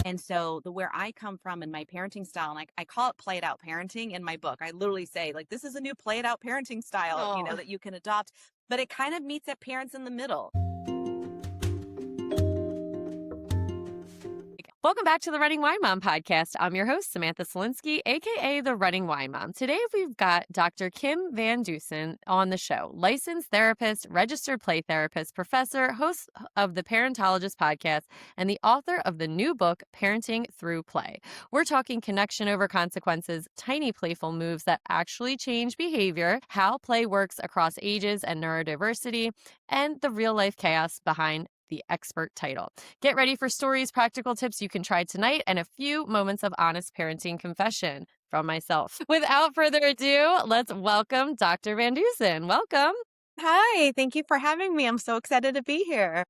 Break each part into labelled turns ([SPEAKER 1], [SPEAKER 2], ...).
[SPEAKER 1] And so the where I come from in my parenting style, and I call it play it out parenting in my book. I literally say, like, this is a new play it out parenting style,
[SPEAKER 2] Oh.
[SPEAKER 1] that you can adopt, but it kind of meets at parents in the middle.
[SPEAKER 2] Welcome back to the Running Wine Mom podcast. I'm your host, Samantha Solinsky, aka the Running Wine Mom. Today we've got Dr. Kim Van Dusen on the show, licensed therapist, registered play therapist, professor, host of the Parentologist podcast, and the author of the new book, Parenting Through Play. We're talking connection over consequences, tiny playful moves that actually change behavior, how play works across ages and neurodiversity, and the real life chaos behind the expert title. Get ready for stories, practical tips you can try tonight, and a few moments of honest parenting confession from myself. Without further ado, let's welcome Dr. Van Dusen. Welcome.
[SPEAKER 1] Hi, thank you for having me. I'm so excited to be here.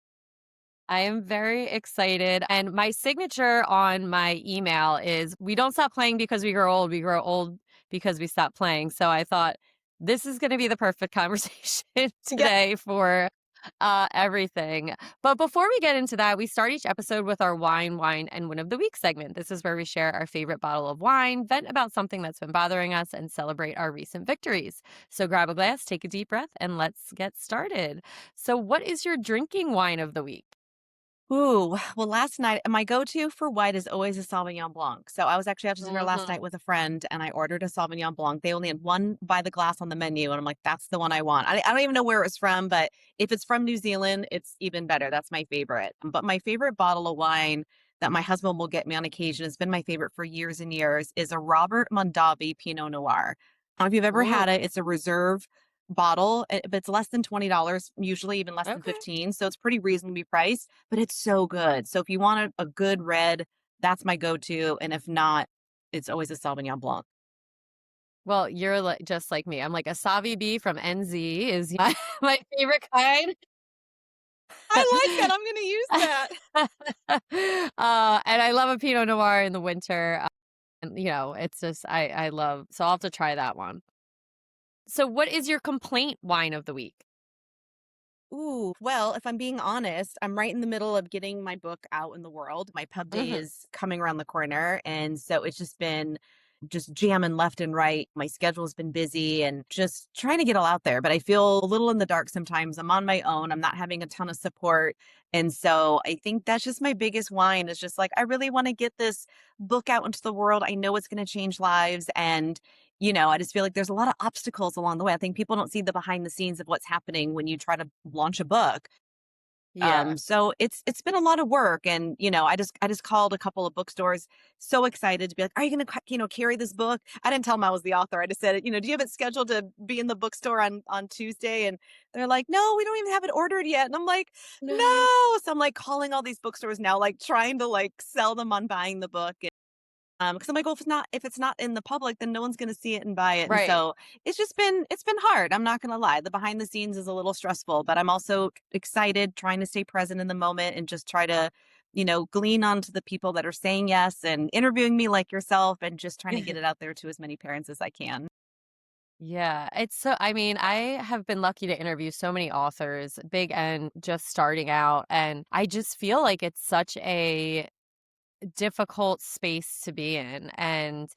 [SPEAKER 2] I am very excited. And my signature on my email is we don't stop playing because we grow old because we stop playing. So I thought this is going to be the perfect conversation
[SPEAKER 1] Yeah.
[SPEAKER 2] today for everything. But before we get into that, we start each episode with our wine, and win of the week segment. This is where we share our favorite bottle of wine, vent about something that's been bothering us, and celebrate our recent victories. So grab a glass, take a deep breath, and let's get started. So what is your drinking wine of the week?
[SPEAKER 1] Ooh, well, last night, my go-to for white is always a Sauvignon Blanc. So I was actually out to dinner last night with a friend and I ordered a Sauvignon Blanc. They only had one by the glass on the menu. And I'm like, that's the one I want. I don't even know where it was from, but if it's from New Zealand, it's even better. That's my favorite. But my favorite bottle of wine that my husband will get me on occasion, has been my favorite for years and years, is a Robert Mondavi Pinot Noir. I don't know if you've ever had
[SPEAKER 2] Ooh,
[SPEAKER 1] it. It's a reserve bottle, but it's less than $20, usually even less than
[SPEAKER 2] okay.
[SPEAKER 1] 15. So it's pretty reasonably priced, but it's so good. So if you want a good red, that's my go-to. And if not, it's always a Sauvignon Blanc.
[SPEAKER 2] Well, you're just like me. I'm like a Savi B from NZ is my favorite kind.
[SPEAKER 1] I like that. I'm going to use that.
[SPEAKER 2] And I love a Pinot Noir in the winter. And it's just I love. So I'll have to try that one. So, what is your complaint wine of the week?
[SPEAKER 1] Ooh, well, if I'm being honest, I'm right in the middle of getting my book out in the world. My pub day
[SPEAKER 2] Hmm.
[SPEAKER 1] is coming around the corner. And so it's just been just jamming left and right. My schedule's been busy and just trying to get all out there. But I feel a little in the dark sometimes. I'm on my own. I'm not having a ton of support. And so I think that's just my biggest whine is just like, I really want to get this book out into the world. I know it's going to change lives. And I just feel like there's a lot of obstacles along the way. I think people don't see the behind the scenes of what's happening when you try to launch a book.
[SPEAKER 2] Yeah.
[SPEAKER 1] So it's been a lot of work, and I just called a couple of bookstores, so excited to be like, are you going to carry this book? I didn't tell them I was the author. I just said, do you have it scheduled to be in the bookstore on Tuesday? And they're like, no, we don't even have it ordered yet. And I'm like,
[SPEAKER 2] No.
[SPEAKER 1] no. So I'm like calling all these bookstores now, like trying to like sell them on buying the book. Because I'm like, well, if it's not in the public, then no one's going to see it and buy it. And
[SPEAKER 2] Right.
[SPEAKER 1] so it's been hard. I'm not going to lie. The behind the scenes is a little stressful, but I'm also excited, trying to stay present in the moment and just try to, glean onto the people that are saying yes and interviewing me like yourself and just trying to get it out there to as many parents as I can.
[SPEAKER 2] Yeah, it's so, I mean, I have been lucky to interview so many authors, big and just starting out. And I just feel like it's such a difficult space to be in. And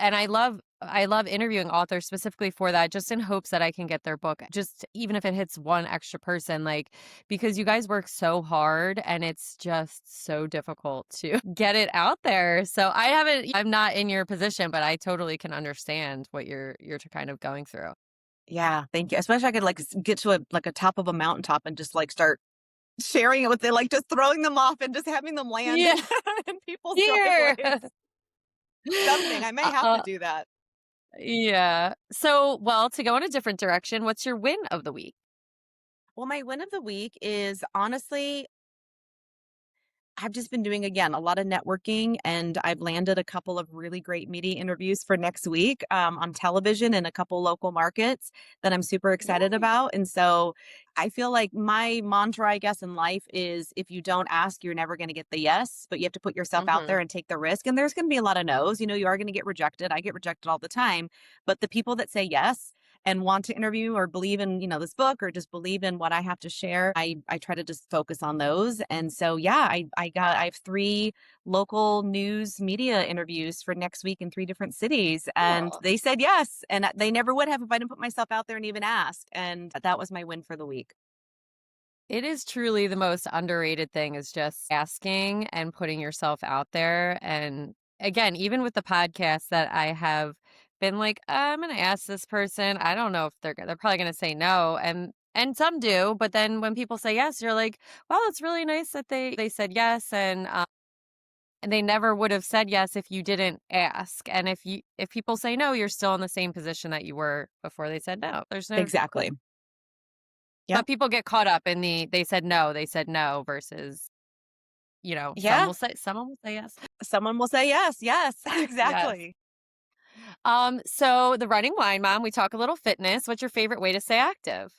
[SPEAKER 2] I love interviewing authors specifically for that, just in hopes that I can get their book, just even if it hits one extra person, like, because you guys work so hard and it's just so difficult to get it out there. So I'm not in your position, but I totally can understand what you're kind of going through.
[SPEAKER 1] Yeah, thank you. Especially I could like get to a top of a mountaintop and just like start sharing it with them, like just throwing them off and just having them land
[SPEAKER 2] Yeah.
[SPEAKER 1] in people's
[SPEAKER 2] Here.
[SPEAKER 1] driveways. Something. I may have to
[SPEAKER 2] Uh,
[SPEAKER 1] do that.
[SPEAKER 2] yeah. So, well, to go in a different direction, what's your win of the week?
[SPEAKER 1] Well, my win of the week is honestly, I've just been doing again a lot of networking, and I've landed a couple of really great media interviews for next week on television in a couple local markets that I'm super excited
[SPEAKER 2] Nice.
[SPEAKER 1] about. And so I feel like my mantra, I guess, in life is if you don't ask, you're never going to get the yes, but you have to put yourself out
[SPEAKER 2] Hmm.
[SPEAKER 1] there and take the risk. And there's going to be a lot of no's. You are going to get rejected. I get rejected all the time. But the people that say yes, and want to interview or believe in, this book or just believe in what I have to share, I try to just focus on those. And so, yeah, I have 3 local news media interviews for next week in 3 different cities. And
[SPEAKER 2] Cool.
[SPEAKER 1] they said yes. And they never would have if I didn't put myself out there and even ask. And that was my win for the week.
[SPEAKER 2] It is truly the most underrated thing is just asking and putting yourself out there. And again, even with the podcast that I have been like, I'm going to ask this person. I don't know if they're probably going to say no. And some do, but then when people say yes, you're like, well, it's really nice that they said yes, and they never would have said yes if you didn't ask. And if people say no, you're still in the same position that you were before they said no. There's no
[SPEAKER 1] Exactly.
[SPEAKER 2] But
[SPEAKER 1] Yep.
[SPEAKER 2] people get caught up in the they said no versus,
[SPEAKER 1] Yeah.
[SPEAKER 2] someone will say yes.
[SPEAKER 1] Someone will say yes. Yes.
[SPEAKER 2] Yes.
[SPEAKER 1] Exactly.
[SPEAKER 2] So the running wine mom, we talk a little fitness. What's your favorite way to stay active?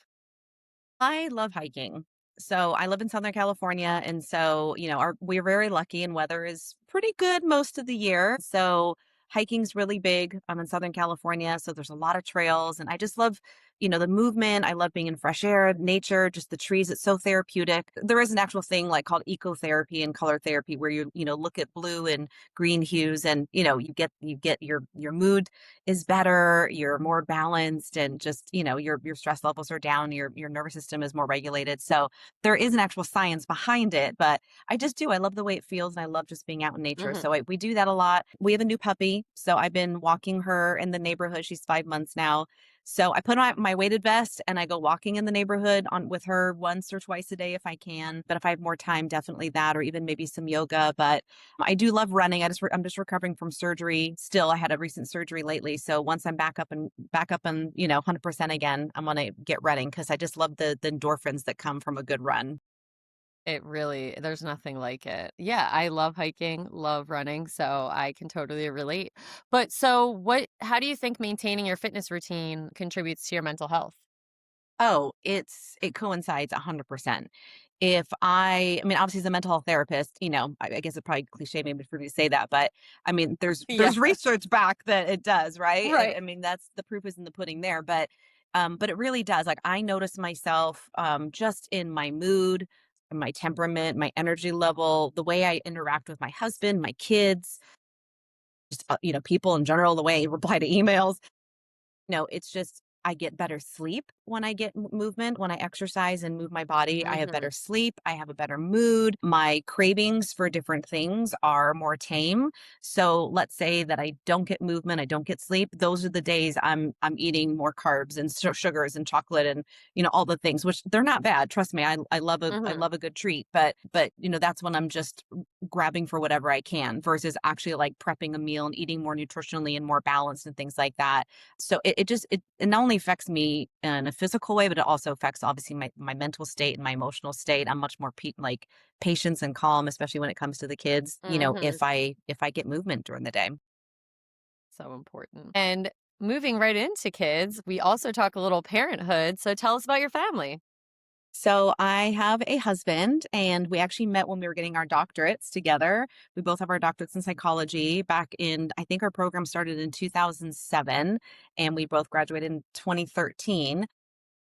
[SPEAKER 1] I love hiking. So I live in Southern California. And so, we're very lucky and weather is pretty good most of the year. So hiking's really big. I'm in Southern California. So there's a lot of trails and I just love, the movement. I love being in fresh air, nature, just the trees. It's so therapeutic. There is an actual thing like called ecotherapy and color therapy where you look at blue and green hues and, you get your mood is better, you're more balanced and just, your stress levels are down, your nervous system is more regulated. So there is an actual science behind it, but I just do. I love the way it feels and I love just being out in nature.
[SPEAKER 2] Mhm.
[SPEAKER 1] So we do that a lot. We have a new puppy. So I've been walking her in the neighborhood. She's 5 months now. So I put on my weighted vest and I go walking in the neighborhood with her once or twice a day if I can. But if I have more time, definitely that, or even maybe some yoga. But I do love running. I'm just recovering from surgery. Still, I had a recent surgery lately. So once I'm back up and 100% again, I'm gonna get running because I just love the endorphins that come from a good run.
[SPEAKER 2] There's nothing like it. Yeah, I love hiking, love running, so I can totally relate. But so how do you think maintaining your fitness routine contributes to your mental health?
[SPEAKER 1] Oh, it coincides 100%. I mean, obviously as a mental health therapist, I guess it's probably cliche maybe for me to say that, but I mean, there's
[SPEAKER 2] Yeah.
[SPEAKER 1] there's research back that it does, right? And
[SPEAKER 2] Right.
[SPEAKER 1] I mean, that's the proof is in the pudding there, but it really does. Like I notice myself just in my mood, my temperament, my energy level, the way I interact with my husband, my kids, just people in general, the way I reply to emails. No, it's just I get better sleep when I get movement, when I exercise and move my body. I have better
[SPEAKER 2] Mhm.
[SPEAKER 1] sleep. I have a better mood. My cravings for different things are more tame. So let's say that I don't get movement, I don't get sleep. Those are the days I'm eating more carbs and sugars and chocolate and all the things, which they're not bad. Trust me, I love I
[SPEAKER 2] Mhm.
[SPEAKER 1] love a good treat. But that's when I'm just grabbing for whatever I can versus actually like prepping a meal and eating more nutritionally and more balanced and things like that. So it not only affects me in a physical way, but it also affects obviously my mental state and my emotional state. I'm much more like patience and calm, especially when it comes to the kids,
[SPEAKER 2] Mhm.
[SPEAKER 1] if I get movement during the day.
[SPEAKER 2] So important. And moving right into kids, we also talk a little parenthood. So tell us about your family.
[SPEAKER 1] So I have a husband and we actually met when we were getting our doctorates together. We both have our doctorates in psychology back in, I think our program started in 2007 and we both graduated in 2013.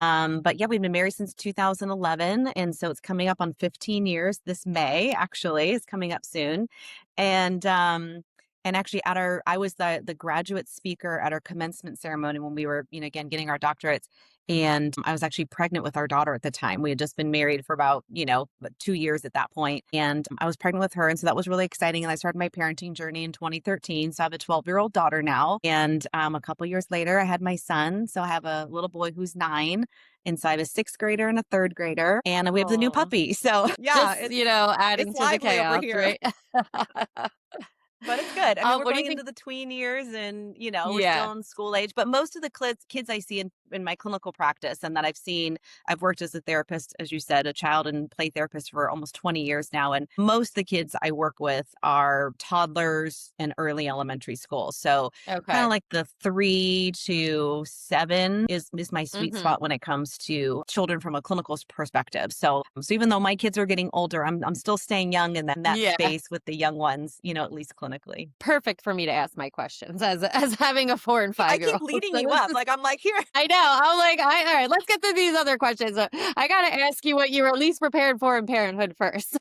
[SPEAKER 1] But yeah, we've been married since 2011. And so it's coming up on 15 years this May, actually, is coming up soon. And, and actually I was the graduate speaker at our commencement ceremony when we were, again, getting our doctorates. And I was actually pregnant with our daughter at the time. We had just been married for about 2 years at that point. And I was pregnant with her. And so that was really exciting. And I started my parenting journey in 2013. So I have a 12-year-old daughter now. And a couple years later, I had my son. So I have a little boy who's 9. And so I have a sixth grader and a third grader, and we have the new
[SPEAKER 2] Oh,
[SPEAKER 1] puppy. So yeah,
[SPEAKER 2] just,
[SPEAKER 1] it's
[SPEAKER 2] adding to the
[SPEAKER 1] lively over
[SPEAKER 2] chaos,
[SPEAKER 1] here.
[SPEAKER 2] right?
[SPEAKER 1] But it's good. I mean, we're
[SPEAKER 2] What do you
[SPEAKER 1] going
[SPEAKER 2] think?
[SPEAKER 1] into the tween years and, we're
[SPEAKER 2] Yeah.
[SPEAKER 1] still in school age, but most of the kids I see in my clinical practice and that I've worked as a therapist, as you said, a child and play therapist for almost 20 years now. And most of the kids I work with are toddlers and early elementary school. So kind
[SPEAKER 2] Okay.
[SPEAKER 1] of like the 3 to 7 is my sweet
[SPEAKER 2] Mhm.
[SPEAKER 1] spot when it comes to children from a clinical perspective. So even though my kids are getting older, I'm still staying young in that
[SPEAKER 2] Yeah.
[SPEAKER 1] space with the young ones, at least clinically.
[SPEAKER 2] Perfect for me to ask my questions as having a 4 and
[SPEAKER 1] I keep
[SPEAKER 2] 5-year-old.
[SPEAKER 1] leading
[SPEAKER 2] So
[SPEAKER 1] you
[SPEAKER 2] this
[SPEAKER 1] up.
[SPEAKER 2] is
[SPEAKER 1] Like I'm like, here,
[SPEAKER 2] I I'm like, all right, let's get to these other questions. I got to ask you what you were least prepared for in parenthood first.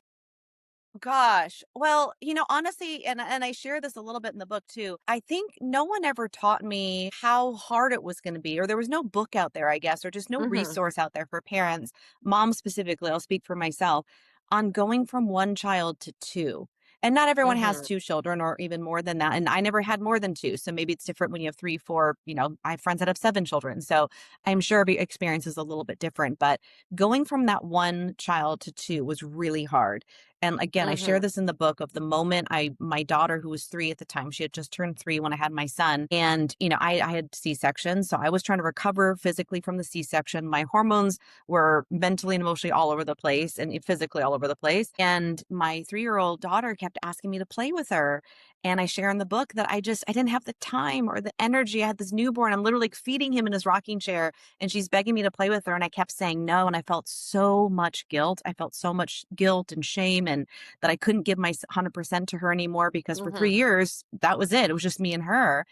[SPEAKER 1] Gosh. Well, honestly, and I share this a little bit in the book too. I think no one ever taught me how hard it was going to be, or there was no book out there, I guess, or just no
[SPEAKER 2] Hmm.
[SPEAKER 1] resource out there for parents, moms specifically. I'll speak for myself on going from one child to two. And not everyone has
[SPEAKER 2] Hmm.
[SPEAKER 1] two children or even more than that. And I never had more than two. So maybe it's different when you have three, four, I have friends that have seven children. So I'm sure every experience is a little bit different. But going from that one child to two was really hard. And again, I share
[SPEAKER 2] Hmm.
[SPEAKER 1] this in the book of the moment my daughter, who was 3 at the time, she had just turned 3 when I had my son. And, I had C-section. So I was trying to recover physically from the C-section. My hormones were mentally and emotionally all over the place and physically all over the place. And my 3-year-old daughter kept asking me to play with her. And I share in the book that I didn't have the time or the energy. I had this newborn. I'm literally like feeding him in his rocking chair and she's begging me to play with her. And I kept saying no. And I felt so much guilt. I felt so much guilt and shame and that I couldn't give my 100% to her anymore because for
[SPEAKER 2] Hmm.
[SPEAKER 1] 3 years, that was it. It was just me and her.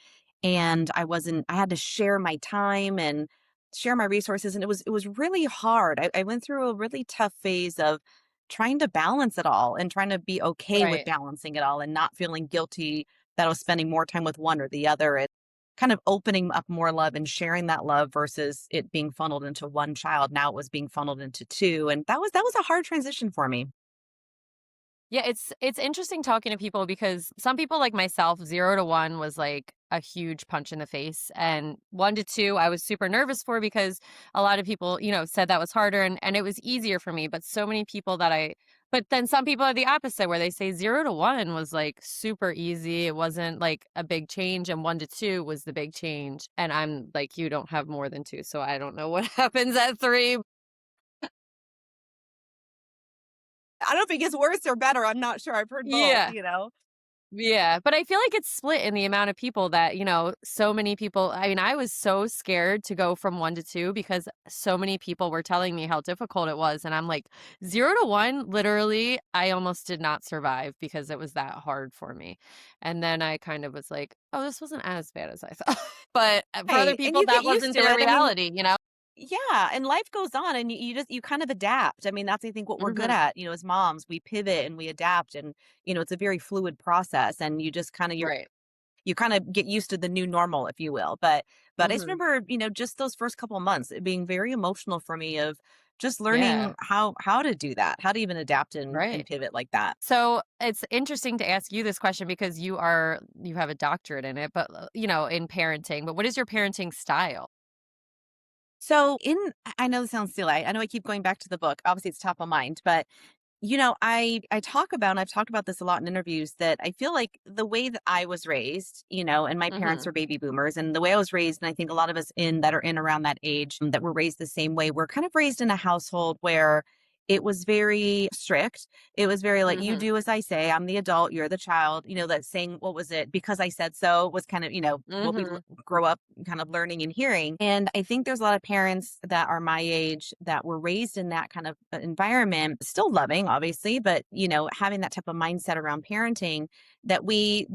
[SPEAKER 1] And I had to share my time and share my resources. And it was really hard. I went through a really tough phase of trying to balance it all and trying to be okay with
[SPEAKER 2] Right.
[SPEAKER 1] balancing it all and not feeling guilty that I was spending more time with one or the other. And kind of opening up more love and sharing that love versus it being funneled into one child. Now it was being funneled into two. And that was a hard transition for me.
[SPEAKER 2] Yeah, it's interesting talking to people because some people like myself, 0 to 1 was like a huge punch in the face. And 1 to 2, I was super nervous for because a lot of people, said that was harder and it was easier for me. But so many people but then some people are the opposite where they say 0 to 1 was like super easy. It wasn't like a big change. And 1 to 2 was the big change. And I'm like, you don't have more than two. So I don't know what happens at three.
[SPEAKER 1] I don't think it's worse or better. I'm not sure. I've heard both,
[SPEAKER 2] Yeah. Yeah, but I feel like it's split in the amount of people that, so many people. I mean, I was so scared to go from 1 to 2 because so many people were telling me how difficult it was. And I'm like, 0 to 1, literally, I almost did not survive because it was that hard for me. And then I kind of was like, oh, this wasn't as bad as I thought. But for other
[SPEAKER 1] Right. And
[SPEAKER 2] people,
[SPEAKER 1] you get
[SPEAKER 2] that
[SPEAKER 1] used
[SPEAKER 2] wasn't
[SPEAKER 1] to
[SPEAKER 2] their
[SPEAKER 1] it. I mean,
[SPEAKER 2] reality.
[SPEAKER 1] yeah, and life goes on and you kind of adapt. I mean, that's I think what we're good
[SPEAKER 2] Hmm.
[SPEAKER 1] at, as moms, we pivot and we adapt and it's a very fluid process and you just kind of
[SPEAKER 2] Right.
[SPEAKER 1] you kind of get used to the new normal, if you will. But I just
[SPEAKER 2] Hmm.
[SPEAKER 1] remember, just those first couple of months it being very emotional for me of just learning
[SPEAKER 2] Yeah.
[SPEAKER 1] how to do that, how to even adapt and
[SPEAKER 2] Right.
[SPEAKER 1] pivot like that.
[SPEAKER 2] So it's interesting to ask you this question because you have a doctorate in it, but in parenting. But what is your parenting style?
[SPEAKER 1] So I know this sounds silly. I know I keep going back to the book. Obviously it's top of mind, but I talk about, and I've talked about this a lot in interviews, that I feel like the way that I was raised, and my parents
[SPEAKER 2] Hmm.
[SPEAKER 1] are baby boomers, and the way I was raised, and I think a lot of us that are in around that age that were raised the same way, we're kind of raised in a household where it was very strict. It was very like, you
[SPEAKER 2] Hmm.
[SPEAKER 1] do as I say, I'm the adult, you're the child, that saying, what was it? Because I said so was kind of, what we
[SPEAKER 2] Hmm.
[SPEAKER 1] grow up kind of learning and hearing. And I think there's a lot of parents that are my age that were raised in that kind of environment, still loving, obviously, but having that type of mindset around parenting that we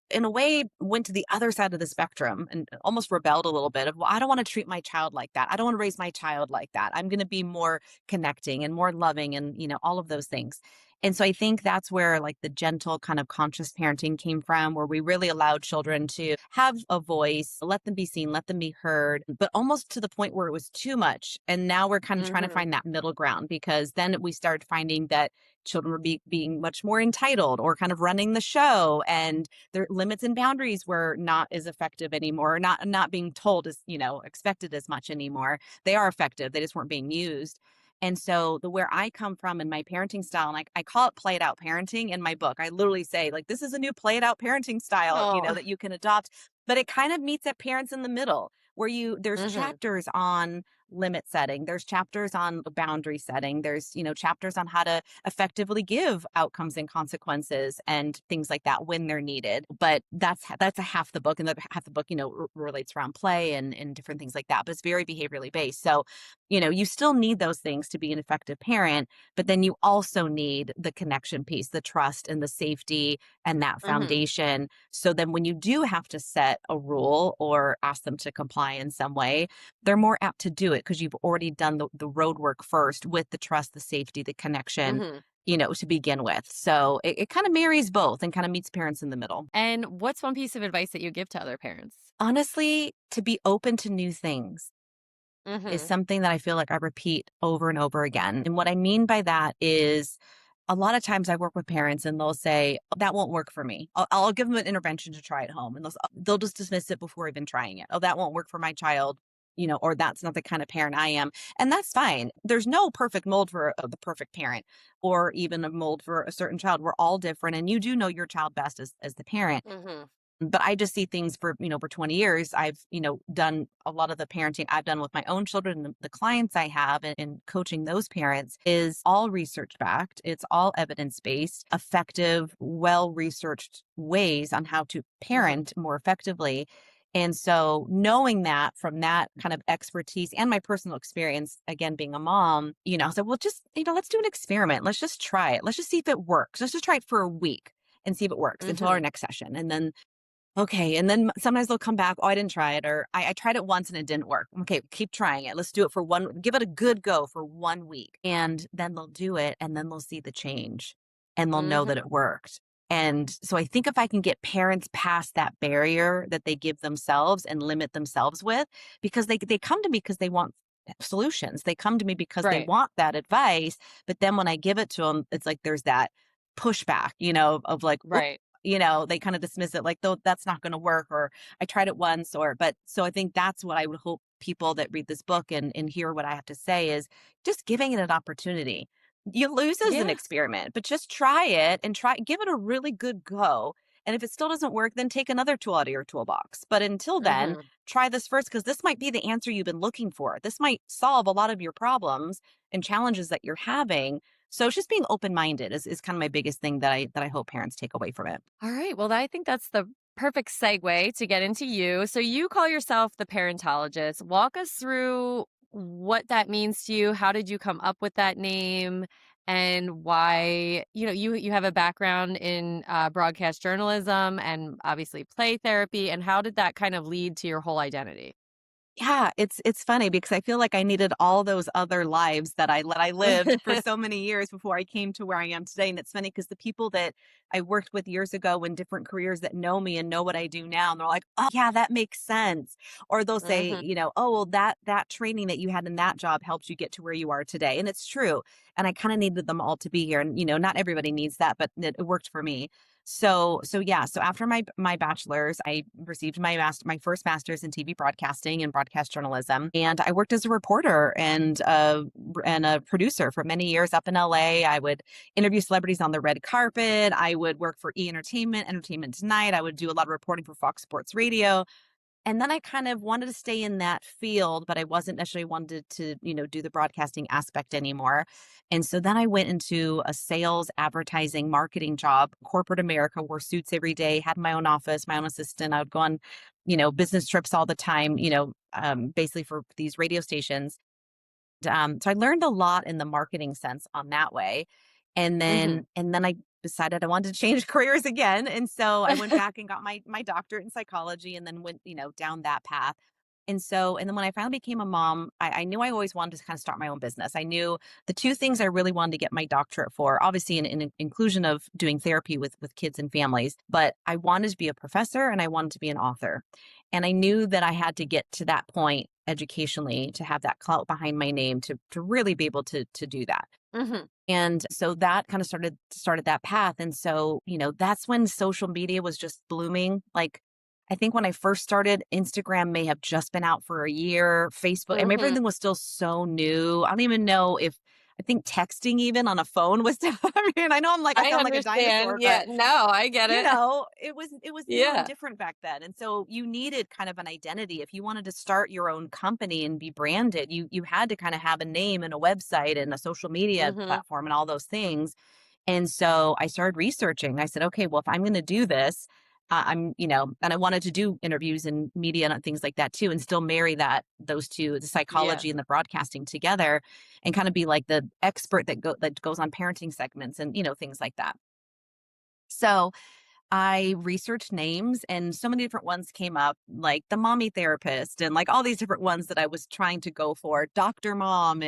[SPEAKER 1] in a way went to the other side of the spectrum and almost rebelled a little bit of, well, I don't want to treat my child like that. I don't want to raise my child like that. I'm going to be more connecting and more loving and all of those things. And so I think that's where like the gentle kind of conscious parenting came from, where we really allowed children to have a voice, let them be seen, let them be heard, but almost to the point where it was too much. And now we're kind of trying to
[SPEAKER 2] Hmm.
[SPEAKER 1] find that middle ground because then we started finding that children were being much more entitled or kind of running the show, and their limits and boundaries were not as effective anymore, not being told as, expected as much anymore. They are effective, they just weren't being used. And so the where I come from in my parenting style, and I call it play it out parenting in my book. I literally say, like, this is a new play it out parenting style,
[SPEAKER 2] Oh.
[SPEAKER 1] that you can adopt. But it kind of meets at parents in the middle where there's
[SPEAKER 2] Hmm.
[SPEAKER 1] chapters on limit setting. There's chapters on boundary setting. There's, chapters on how to effectively give outcomes and consequences and things like that when they're needed. But that's a half the book. And the half the book, relates around play and different things like that. But it's very behaviorally based. So, you still need those things to be an effective parent, but then you also need the connection piece, the trust and the safety and that
[SPEAKER 2] Mhm.
[SPEAKER 1] foundation. So then when you do have to set a rule or ask them to comply in some way, they're more apt to do it because you've already done the road work first with the trust, the safety, the connection,
[SPEAKER 2] Mhm.
[SPEAKER 1] to begin with. So it kind of marries both and kind of meets parents in the middle.
[SPEAKER 2] And what's one piece of advice that you give to other parents?
[SPEAKER 1] Honestly, to be open to new things is
[SPEAKER 2] Mhm.
[SPEAKER 1] something that I feel like I repeat over and over again. And what I mean by that is a lot of times I work with parents and they'll say, "Oh, that won't work for me." I'll give them an intervention to try at home and they'll just dismiss it before even trying it. "Oh, that won't work for my child." Or that's not the kind of parent I am. And that's fine. There's no perfect mold for the perfect parent or even a mold for a certain child. We're all different. And you do know your child best as the parent.
[SPEAKER 2] Mhm.
[SPEAKER 1] But I just see things for 20 years. I've, done a lot of the parenting I've done with my own children, and the clients I have and coaching those parents is all research backed. It's all evidence based, effective, well researched ways on how to
[SPEAKER 2] Mhm.
[SPEAKER 1] parent more effectively. And so knowing that from that kind of expertise and my personal experience, again, being a mom, I said, well, just, let's do an experiment. Let's just try it. Let's just see if it works. Let's just try it for a week and see if it works until our
[SPEAKER 2] Mhm.
[SPEAKER 1] next session. And then okay, and then sometimes they'll come back, "Oh, I didn't try it," or I tried it once and it didn't work." "Okay, keep trying it. Let's do it for give it a good go for 1 week." And then they'll do it, and then they'll see the change, and they'll know that
[SPEAKER 2] Mhm.
[SPEAKER 1] it worked. And so I think if I can get parents past that barrier that they give themselves and limit themselves with, because they come to me because they want solutions. They come to me because they
[SPEAKER 2] Right.
[SPEAKER 1] want that advice, but then when I give it to them, it's like there's that pushback, of like,
[SPEAKER 2] Right.
[SPEAKER 1] they kind of dismiss it like, though, that's not going to work, or I tried it once, but so I think that's what I would hope people that read this book and hear what I have to say is just giving it an opportunity. You lose as an
[SPEAKER 2] Yeah.
[SPEAKER 1] experiment, but just try it and give it a really good go. And if it still doesn't work, then take another tool out of your toolbox. But until then,
[SPEAKER 2] Mhm.
[SPEAKER 1] try this first because this might be the answer you've been looking for. This might solve a lot of your problems and challenges that you're having. So it's just being open-minded is kind of my biggest thing that I hope parents take away from it.
[SPEAKER 2] All right. Well, I think that's the perfect segue to get into you. So you call yourself the parentologist. Walk us through what that means to you. How did you come up with that name? And why, you have a background in broadcast journalism and obviously play therapy. And how did that kind of lead to your whole identity?
[SPEAKER 1] Yeah, it's funny because I feel like I needed all those other lives that I lived for so many years before I came to where I am today. And it's funny because the people that I worked with years ago in different careers that know me and know what I do now, and they're like, "Oh, yeah, that makes sense." Or they'll say,
[SPEAKER 2] Hmm.
[SPEAKER 1] "Oh, well, that training that you had in that job helped you get to where you are today." And it's true. And I kind of needed them all to be here. And not everybody needs that, but it worked for me. So yeah, so after my bachelor's, I received my first master's in TV broadcasting and broadcast journalism, and I worked as a reporter and a producer for many years up in LA. I would interview celebrities on the red carpet. I would work for E Entertainment, Entertainment Tonight. I would do a lot of reporting for Fox Sports Radio. And then I kind of wanted to stay in that field, but I wasn't necessarily wanted to, do the broadcasting aspect anymore. And so then I went into a sales, advertising, marketing job, corporate America, wore suits every day, had my own office, my own assistant. I would go on, business trips all the time, basically for these radio stations. So I learned a lot in the marketing sense on that way.
[SPEAKER 2] Hmm.
[SPEAKER 1] And then I decided I wanted to change careers again. And so I went back and got my doctorate in psychology and then went, down that path. And then when I finally became a mom, I knew I always wanted to kind of start my own business. I knew the two things I really wanted to get my doctorate for, obviously in inclusion of doing therapy with kids and families, but I wanted to be a professor and I wanted to be an author. And I knew that I had to get to that point educationally to have that clout behind my name to really be able to do that.
[SPEAKER 2] Hmm.
[SPEAKER 1] And so that kind of started that path. And so, that's when social media was just blooming. Like I think when I first started, Instagram may have just been out for a year. Facebook, and
[SPEAKER 2] Hmm.
[SPEAKER 1] everything was still so new. I don't even know if I think texting even on a phone was I mean, I know I
[SPEAKER 2] I
[SPEAKER 1] sound like a
[SPEAKER 2] understand.
[SPEAKER 1] dinosaur,
[SPEAKER 2] Yeah,
[SPEAKER 1] but
[SPEAKER 2] no, I get it.
[SPEAKER 1] it was new and
[SPEAKER 2] Yeah.
[SPEAKER 1] different back then. And so you needed kind of an identity. If you wanted to start your own company and be branded, you had to kind of have a name and a website and a social media
[SPEAKER 2] Mhm.
[SPEAKER 1] platform and all those things. And so I started researching. I said, okay, well, if I'm going to do this, and I wanted to do interviews and media and things like that too, and still marry those two, the
[SPEAKER 2] Yeah.
[SPEAKER 1] psychology and the broadcasting together, and kind of be like the expert that goes on parenting segments and things like that. So I researched names and so many different ones came up, like the mommy therapist and like all these different ones that I was trying to go for, Dr. Mom,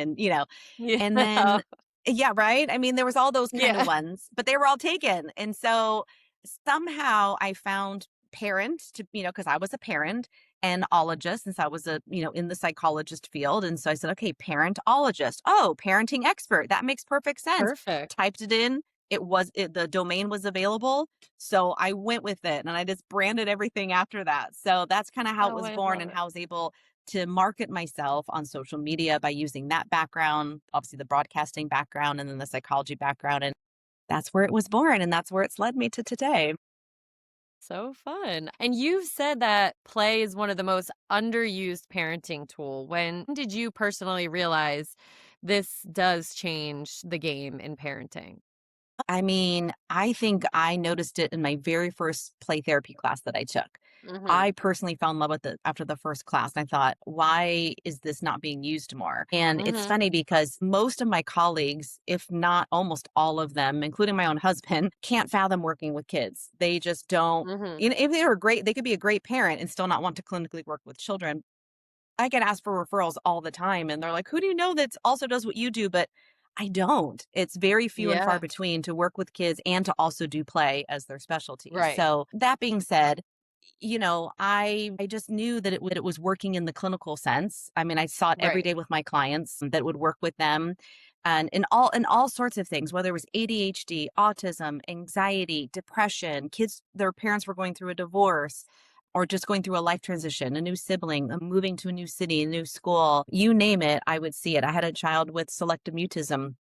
[SPEAKER 2] Yeah.
[SPEAKER 1] and then yeah, right? I mean, there was all those kind of
[SPEAKER 2] Yeah.
[SPEAKER 1] ones, but they were all taken. And so somehow I found parent because I was a parent and ologist since I was in the psychologist field. And so I said, okay, parentologist. Oh, parenting expert. That makes perfect sense.
[SPEAKER 2] Perfect.
[SPEAKER 1] Typed it in. The domain was available. So I went with it and I just branded everything after that. So that's kind of how it
[SPEAKER 2] Oh,
[SPEAKER 1] was
[SPEAKER 2] I
[SPEAKER 1] born
[SPEAKER 2] love
[SPEAKER 1] and
[SPEAKER 2] it.
[SPEAKER 1] how I was able to market myself on social media by using that background, obviously the broadcasting background and then the psychology background. And that's where it was born. And that's where it's led me to today.
[SPEAKER 2] So fun. And you've said that play is one of the most underused parenting tool. When did you personally realize this does change the game in parenting?
[SPEAKER 1] I mean, I think I noticed it in my very first play therapy class that I took.
[SPEAKER 2] Mhm.
[SPEAKER 1] I personally fell in love with it after the first class. And I thought, why is this not being used more? And it's
[SPEAKER 2] Mhm.
[SPEAKER 1] funny because most of my colleagues, if not almost all of them, including my own husband, can't fathom working with kids. They just don't.
[SPEAKER 2] Mhm.
[SPEAKER 1] If they were great, they could be a great parent and still not want to clinically work with children. I get asked for referrals all the time and they're like, "Who do you know that also does what you do?" But I don't. It's very few and far
[SPEAKER 2] Yeah.
[SPEAKER 1] between to work with kids and to also do play as their specialty.
[SPEAKER 2] Right.
[SPEAKER 1] So, that being said, I just knew that it was working in the clinical sense. I mean, I saw it every
[SPEAKER 2] Right.
[SPEAKER 1] day with my clients that would work with them and in all sorts of things, whether it was ADHD, autism, anxiety, depression, kids their parents were going through a divorce or just going through a life transition, a new sibling, moving to a new city, a new school, you name it, I would see it. I had a child with selective mutism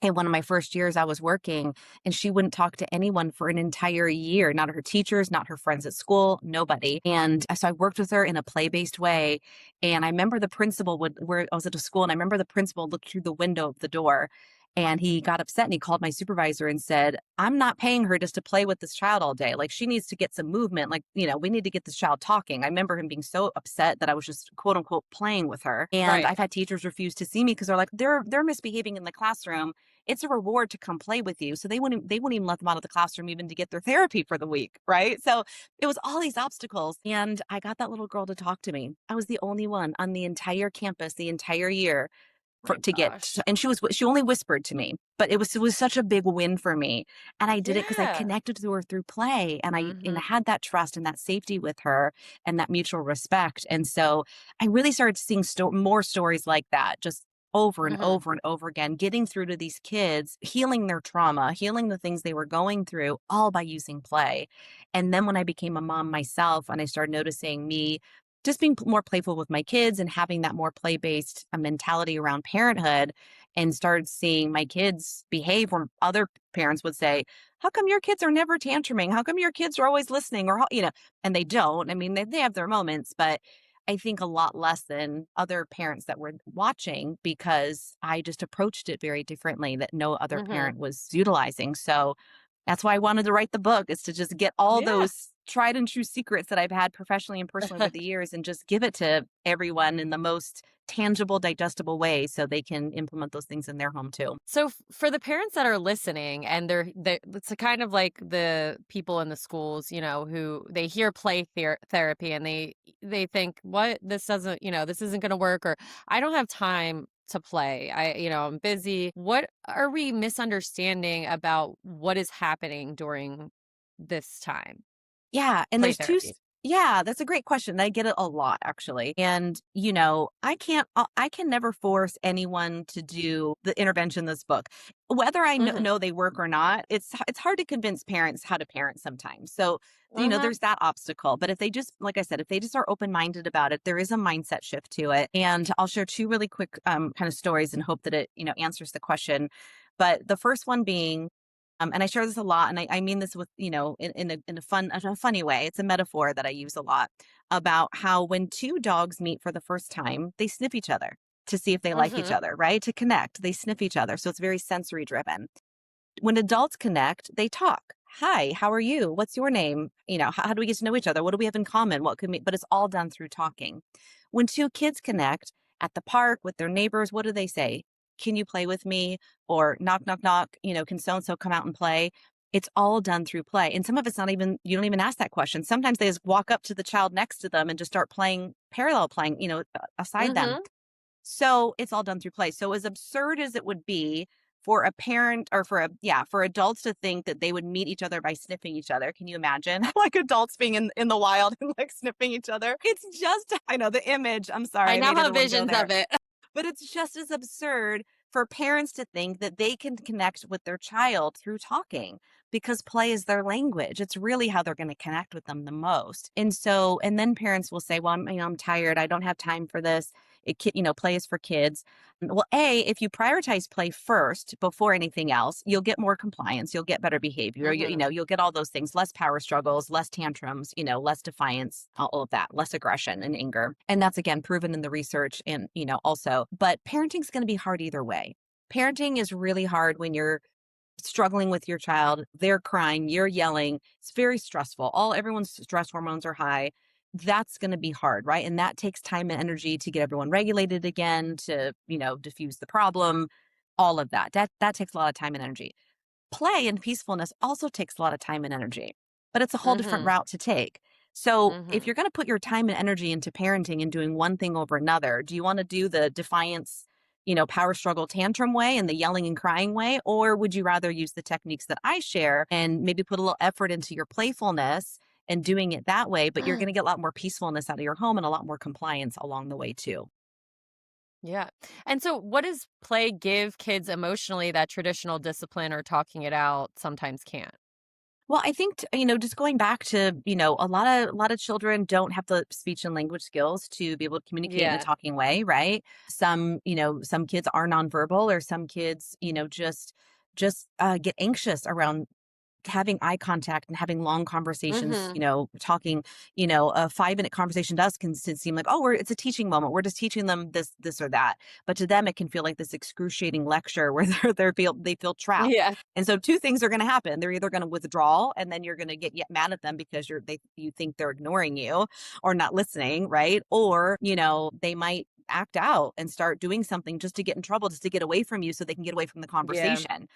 [SPEAKER 1] in one of my first years I was working, and she wouldn't talk to anyone for an entire year, not her teachers, not her friends at school, nobody. And so I worked with her in a play-based way. And I remember the principal where I was at a school, and I remember the principal looked through the window of the door and he got upset and he called my supervisor and said, "I'm not paying her just to play with this child all day. Like she needs to get some movement. Like, we need to get this child talking." I remember him being so upset that I was just quote unquote playing with her. And
[SPEAKER 2] Right.
[SPEAKER 1] I've had teachers refuse to see me because they're like, they're misbehaving in the classroom. It's a reward to come play with you. So they wouldn't even let them out of the classroom even to get their therapy for the week. Right. So it was all these obstacles. And I got that little girl to talk to me. I was the only one on the entire campus the entire year
[SPEAKER 2] My
[SPEAKER 1] to get
[SPEAKER 2] gosh.
[SPEAKER 1] and she only whispered to me, but it was such a big win for me. And I did it because I
[SPEAKER 2] Yeah.
[SPEAKER 1] connected to her through play and I
[SPEAKER 2] Mhm.
[SPEAKER 1] had that trust and that safety with her and that mutual respect. And so I really started seeing more stories like that, just over and
[SPEAKER 2] Mhm.
[SPEAKER 1] over and over again, getting through to these kids, healing their trauma, healing the things they were going through, all by using play. And then when I became a mom myself and I started noticing me just being more playful with my kids and having that more play based mentality around parenthood and started seeing my kids behave where other parents would say, "How come your kids are never tantruming? How come your kids are always listening?" And they don't. I mean, they have their moments, but I think a lot less than other parents that were watching because I just approached it very differently that no other
[SPEAKER 2] Mhm.
[SPEAKER 1] parent was utilizing. So that's why I wanted to write the book is to just get all
[SPEAKER 2] Yeah.
[SPEAKER 1] those tried and true secrets that I've had professionally and personally over the years and just give it to everyone in the most tangible, digestible way so they can implement those things in their home too.
[SPEAKER 2] So for the parents that are listening and they it's a kind of like the people in the schools, who they hear play therapy and they think, "What? This doesn't, this isn't going to work," or "I don't have time to play. I'm busy." What are we misunderstanding about what is happening during this time?
[SPEAKER 1] Yeah, and
[SPEAKER 2] Play
[SPEAKER 1] there's
[SPEAKER 2] therapy.
[SPEAKER 1] Yeah, that's a great question. I get it a lot actually. And I can never force anyone to do the intervention in this book. Whether I
[SPEAKER 2] Mhm.
[SPEAKER 1] know they work or not, it's hard to convince parents how to parent sometimes. So,
[SPEAKER 2] Mhm.
[SPEAKER 1] there's that obstacle. But if they just like I said, if they just are open-minded about it, there is a mindset shift to it. And I'll share two really quick kind of stories and hope that it, answers the question. But the first one being and I share this a lot, and I mean this with, in a funny way. It's a metaphor that I use a lot about how when two dogs meet for the first time, they sniff each other to see if they like each
[SPEAKER 2] Mhm.
[SPEAKER 1] other, right? To connect, they sniff each other. So it's very sensory driven. When adults connect, they talk. Hi, how are you? What's your name? How do we get to know each other? What do we have in common? What could we, but it's all done through talking. When two kids connect at the park with their neighbors, what do they say? Can you play with me? Or knock, knock, knock, can so and so come out and play? It's all done through play. And some of it's not even, you don't even ask that question. Sometimes they just walk up to the child next to them and just start playing, parallel playing, aside them.
[SPEAKER 2] Mhm.
[SPEAKER 1] So it's all done through play. So as absurd as it would be for a parent or for adults to think that they would meet each other by sniffing each other. Can you imagine like adults being in the wild and like sniffing each other? It's just, I know the image. I'm sorry,
[SPEAKER 2] I
[SPEAKER 1] I
[SPEAKER 2] now
[SPEAKER 1] made
[SPEAKER 2] have
[SPEAKER 1] everyone go
[SPEAKER 2] visions
[SPEAKER 1] there.
[SPEAKER 2] of it.
[SPEAKER 1] But it's just as absurd for parents to think that they can connect with their child through talking because play is their language. It's really how they're going to connect with them the most. And then parents will say, well, I'm tired. I don't have time for this. Play is for kids. Well, if you prioritize play first before anything else, you'll get more compliance, you'll get better behavior,
[SPEAKER 2] Mhm.
[SPEAKER 1] you'll get all those things, less power struggles, less tantrums, less defiance, all of that, less aggression and anger. And that's again proven in the research and, also, but parenting's going to be hard either way. Parenting is really hard when you're struggling with your child, they're crying, you're yelling. It's very stressful. Everyone's stress hormones are high. That's going to be hard, right? And that takes time and energy to get everyone regulated again, to, diffuse the problem, all of that. That takes a lot of time and energy. Play and peacefulness also takes a lot of time and energy, but it's a whole different
[SPEAKER 2] Mhm.
[SPEAKER 1] route to take. So, if
[SPEAKER 2] Mhm.
[SPEAKER 1] you're going to put your time and energy into parenting and doing one thing over another, do you want to do the defiance, power struggle tantrum way and the yelling and crying way? Or would you rather use the techniques that I share and maybe put a little effort into your playfulness and doing it that way? But you're going to get a lot more peacefulness out of your home and a lot more compliance along the way, too.
[SPEAKER 2] Yeah. And so what does play give kids emotionally that traditional discipline or talking it out sometimes can't?
[SPEAKER 1] Well, I think, just going back to, a lot of children don't have the speech and language skills to be able to communicate in a
[SPEAKER 2] Yeah.
[SPEAKER 1] talking way, right? Some kids are nonverbal or some kids, just get anxious around having eye contact and having long conversations,
[SPEAKER 2] Mhm.
[SPEAKER 1] talking, a 5-minute conversation to us can seem like, oh, it's a teaching moment. We're just teaching them this or that. But to them, it can feel like this excruciating lecture where they feel trapped.
[SPEAKER 2] Yeah.
[SPEAKER 1] And so two things are going to happen. They're either going to withdraw and then you're going to get mad at them because you think they're ignoring you or not listening, right? Or, they might act out and start doing something just to get in trouble, just to get away from you so they can get away from the
[SPEAKER 2] Yeah.
[SPEAKER 1] conversation.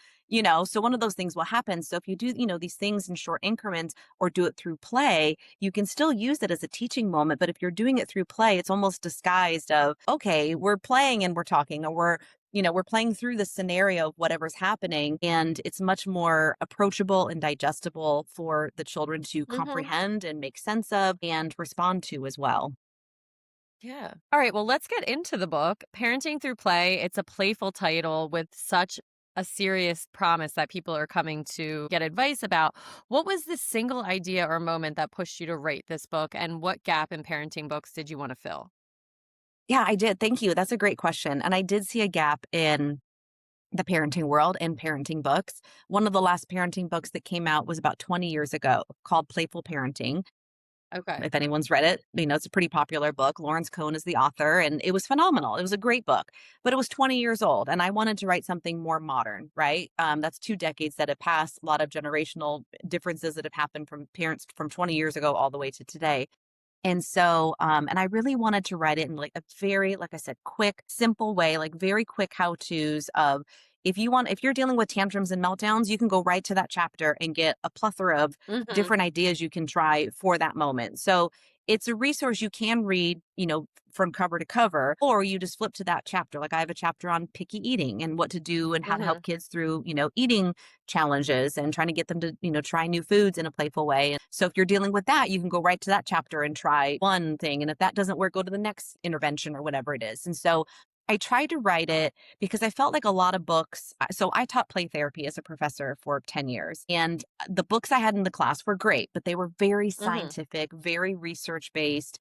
[SPEAKER 1] So one of those things will happen. So if you do, these things in short increments or do it through play, you can still use it as a teaching moment. But if you're doing it through play, it's almost disguised of, okay, we're playing and we're talking, or we're playing through the scenario of whatever's happening. And it's much more approachable and digestible for the children to
[SPEAKER 2] Mhm.
[SPEAKER 1] comprehend and make sense of and respond to as well.
[SPEAKER 2] Yeah. All right, well, let's get into the book. Parenting Through Play. It's a playful title with such a serious promise that people are coming to get advice about. What was the single idea or moment that pushed you to write this book, and what gap in parenting books did you want to fill?
[SPEAKER 1] Yeah, I did. Thank you. That's a great question. And I did see a gap in the parenting world and parenting books. One of the last parenting books that came out was about 20 years ago called Playful Parenting.
[SPEAKER 2] Okay.
[SPEAKER 1] If anyone's read it, it's a pretty popular book. Lawrence Cohn is the author, and it was phenomenal. It was a great book, but it was 20 years old, and I wanted to write something more modern, right? That's 2 decades that have passed, a lot of generational differences that have happened from parents from 20 years ago all the way to today. And so, and I really wanted to write it in like a very, like I said, quick, simple way, like very quick how to's of if you're dealing with tantrums and meltdowns, you can go right to that chapter and get a plethora of
[SPEAKER 2] Mhm.
[SPEAKER 1] different ideas you can try for that moment. So it's a resource you can read, from cover to cover, or you just flip to that chapter. Like I have a chapter on picky eating and what to do and how to
[SPEAKER 2] Hmm.
[SPEAKER 1] help kids through, eating challenges and trying to get them to, try new foods in a playful way. And so if you're dealing with that, you can go right to that chapter and try one thing. And if that doesn't work, go to the next intervention or whatever it is. And so I tried to write it because I felt like a lot of books. So I taught play therapy as a professor for 10 years. And the books I had in the class were great, but they were very
[SPEAKER 2] Hmm.
[SPEAKER 1] scientific, very research based.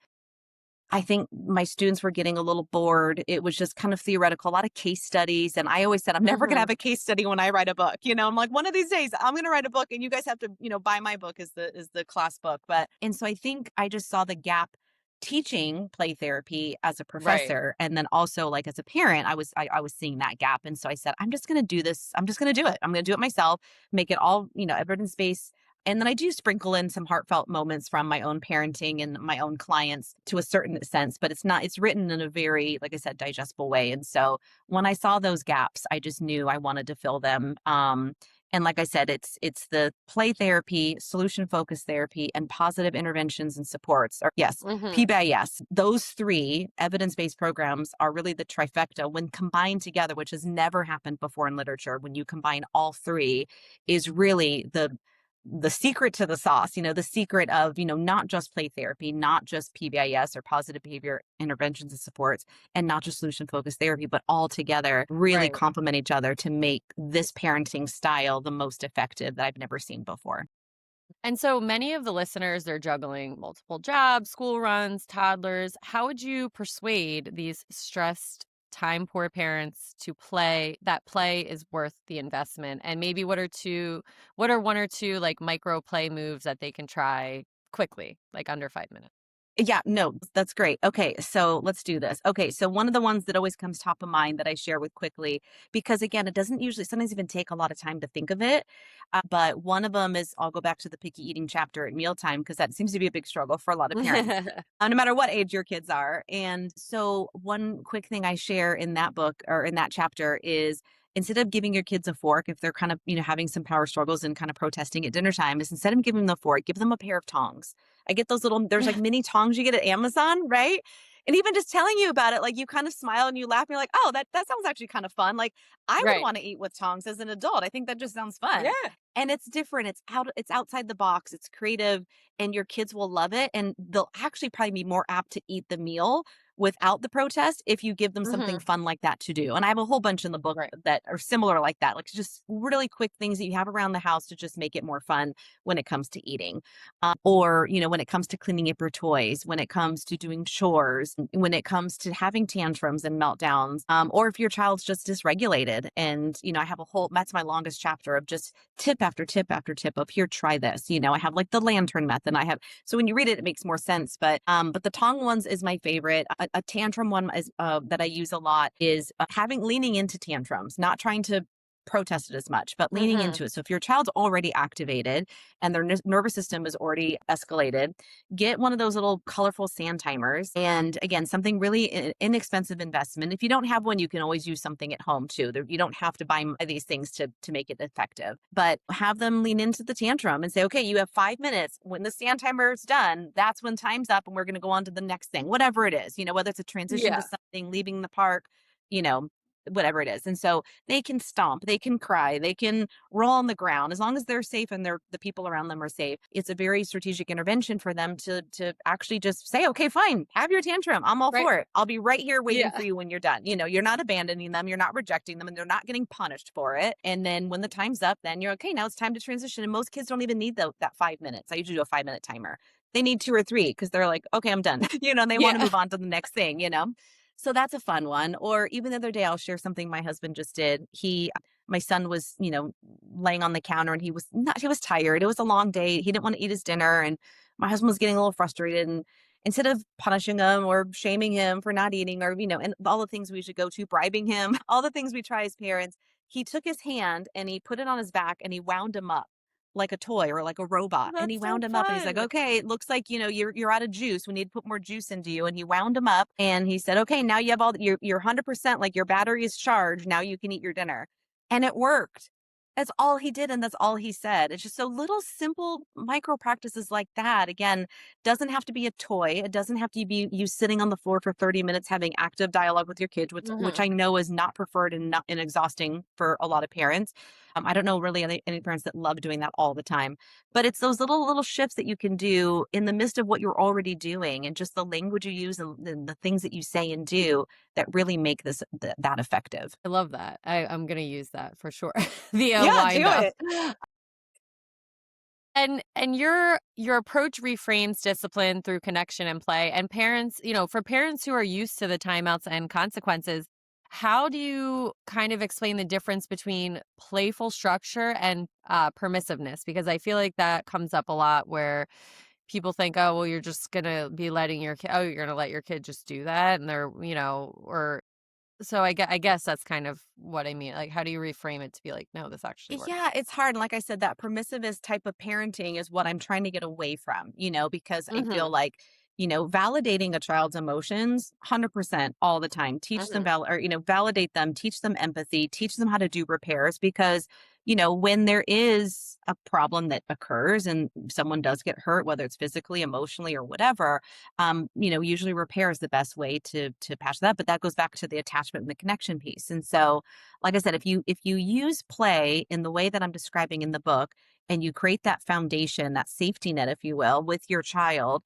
[SPEAKER 1] I think my students were getting a little bored. It was just kind of theoretical, a lot of case studies. And I always said, I'm never going to
[SPEAKER 2] Hmm.
[SPEAKER 1] have a case study when I write a book. I'm like, one of these days I'm going to write a book and you guys have to, buy my book as the class book. And so I think I just saw the gap teaching play therapy as a
[SPEAKER 2] Right.
[SPEAKER 1] professor. And then also like as a parent, I was seeing that gap. And so I said, I'm just going to do this. I'm just going to do it. I'm going to do it myself, make it all, evidence based, and then I do sprinkle in some heartfelt moments from my own parenting and my own clients to a certain sense, but it's written in a very, like I said, digestible way. And so when I saw those gaps, I just knew I wanted to fill them. And like I said, it's the play therapy, solution focused therapy, and positive interventions and supports. Or yes,
[SPEAKER 2] Hmm.
[SPEAKER 1] PBIS. Those three evidence based programs are really the trifecta when combined together, which has never happened before in literature. When you combine all three, is really the secret to the sauce, the secret of, not just play therapy, not just PBIS or positive behavior interventions and supports, and not just solution focused therapy, but all together really
[SPEAKER 2] Right.
[SPEAKER 1] complement each other to make this parenting style the most effective that I've never seen before.
[SPEAKER 2] And so many of the listeners, they're juggling multiple jobs, school runs, toddlers. How would you persuade these stressed, time poor parents to play is worth the investment? And maybe what are one or two like micro play moves that they can try quickly, like under 5 minutes?
[SPEAKER 1] Yeah, no, that's great. Okay, so let's do this. Okay, so one of the ones that always comes top of mind that I share with quickly, because again, it doesn't usually sometimes even take a lot of time to think of it. But one of them is I'll go back to the picky eating chapter at mealtime because that seems to be a big struggle for a lot of parents, no matter what age your kids are. And so, one quick thing I share in that book or in that chapter is instead of giving your kids a fork, if they're kind of, having some power struggles and kind of protesting at dinner time, is instead of giving them the fork, give them a pair of tongs. I get those there's like mini tongs you get at Amazon, right? And even just telling you about it, like you kind of smile and you laugh and you're like, oh, that sounds actually kind of fun. Like I would
[SPEAKER 2] Right.
[SPEAKER 1] want to eat with tongs as an adult. I think that just sounds fun.
[SPEAKER 2] Yeah.
[SPEAKER 1] And it's different. It's outside the box. It's creative and your kids will love it. And they'll actually probably be more apt to eat the meal without the protest if you give them something
[SPEAKER 2] Hmm.
[SPEAKER 1] fun like that to do. And I have a whole bunch in the book
[SPEAKER 2] Right.
[SPEAKER 1] that are similar like that, like just really quick things that you have around the house to just make it more fun when it comes to eating. Or, when it comes to cleaning up your toys, when it comes to doing chores, when it comes to having tantrums and meltdowns, or if your child's just dysregulated. And, I have that's my longest chapter of just tip after tip after tip of here, try this. I have like the lantern method. So when you read it, it makes more sense. But the tongue ones is my favorite. A tantrum one is that I use a lot is leaning into tantrums, not trying to protest it as much, but leaning
[SPEAKER 2] Hmm.
[SPEAKER 1] into it. So if your child's already activated and their nervous system is already escalated, get one of those little colorful sand timers. And again, something really inexpensive investment. If you don't have one, you can always use something at home too. You don't have to buy these things to make it effective, but have them lean into the tantrum and say, okay, you have 5 minutes. When the sand timer is done, that's when time's up and we're going to go on to the next thing, whatever it is, whether it's a transition to
[SPEAKER 2] Yeah.
[SPEAKER 1] something, leaving the park, you know, whatever it is. And so they can stomp, they can cry, they can roll on the ground as long as they're safe and the people around them are safe. It's a very strategic intervention for them to actually just say, okay, fine, have your tantrum. I'm all
[SPEAKER 2] Right.
[SPEAKER 1] for it. I'll be right here waiting for
[SPEAKER 2] Yeah.
[SPEAKER 1] you when you're done. You're not abandoning them, you're not rejecting them, and they're not getting punished for it. And then when the time's up, then you're okay. Now it's time to transition. And most kids don't even need that 5 minutes. I usually do a 5 minute timer. They need two or three because they're like, okay, I'm done. And they want to
[SPEAKER 2] Yeah.
[SPEAKER 1] move on to the next thing. So that's a fun one. Or even the other day, I'll share something my husband just did. My son was, laying on the counter and he was tired. It was a long day. He didn't want to eat his dinner. And my husband was getting a little frustrated. And instead of punishing him or shaming him for not eating or, and all the things we should go to, bribing him, all the things we try as parents, he took his hand and he put it on his back and he wound him up like a toy or like a robot. And he
[SPEAKER 2] That's so
[SPEAKER 1] wound him up and he's like,
[SPEAKER 2] fun.
[SPEAKER 1] okay, it looks like, you're out of juice. We need to put more juice into you. And he wound him up and he said, okay, now you have you're 100%, like your battery is charged. Now you can eat your dinner. And it worked. That's all he did, and that's all he said. It's just so little simple micro practices like that. Again, doesn't have to be a toy. It doesn't have to be you sitting on the floor for 30 minutes having active dialogue with your kids, which
[SPEAKER 2] Mhm.
[SPEAKER 1] I know is not preferred and not and exhausting for a lot of parents. I don't know really any parents that love doing that all the time. But it's those little shifts that you can do in the midst of what you're already doing, and just the language you use and the things that you say and do that really make that effective.
[SPEAKER 2] I love that. I'm gonna use that for sure. The,
[SPEAKER 1] Yeah,
[SPEAKER 2] wind
[SPEAKER 1] do
[SPEAKER 2] up.
[SPEAKER 1] it.
[SPEAKER 2] And your approach reframes discipline through connection and play, and parents, for parents who are used to the timeouts and consequences, how do you kind of explain the difference between playful structure and, permissiveness? Because I feel like that comes up a lot where people think, "Oh, well, you're just gonna be letting your kid, oh, you're gonna let your kid just do that," and they're, or so I guess that's kind of what I mean, like, how do you reframe it to be like, "No, this actually works?"
[SPEAKER 1] Yeah, it's hard. And like I said, that permissivist type of parenting is what I'm trying to get away from, because I feel
[SPEAKER 2] Mhm,
[SPEAKER 1] like, validating a child's emotions 100% all the time. Teach them
[SPEAKER 2] mhm,
[SPEAKER 1] validate them, teach them empathy, teach them how to do repairs because, when there is a problem that occurs and someone does get hurt, whether it's physically, emotionally, or whatever, usually repair is the best way to patch that. But that goes back to the attachment and the connection piece. And so like I said, if you use play in the way that I'm describing in the book and you create that foundation, that safety net, if you will, with your child,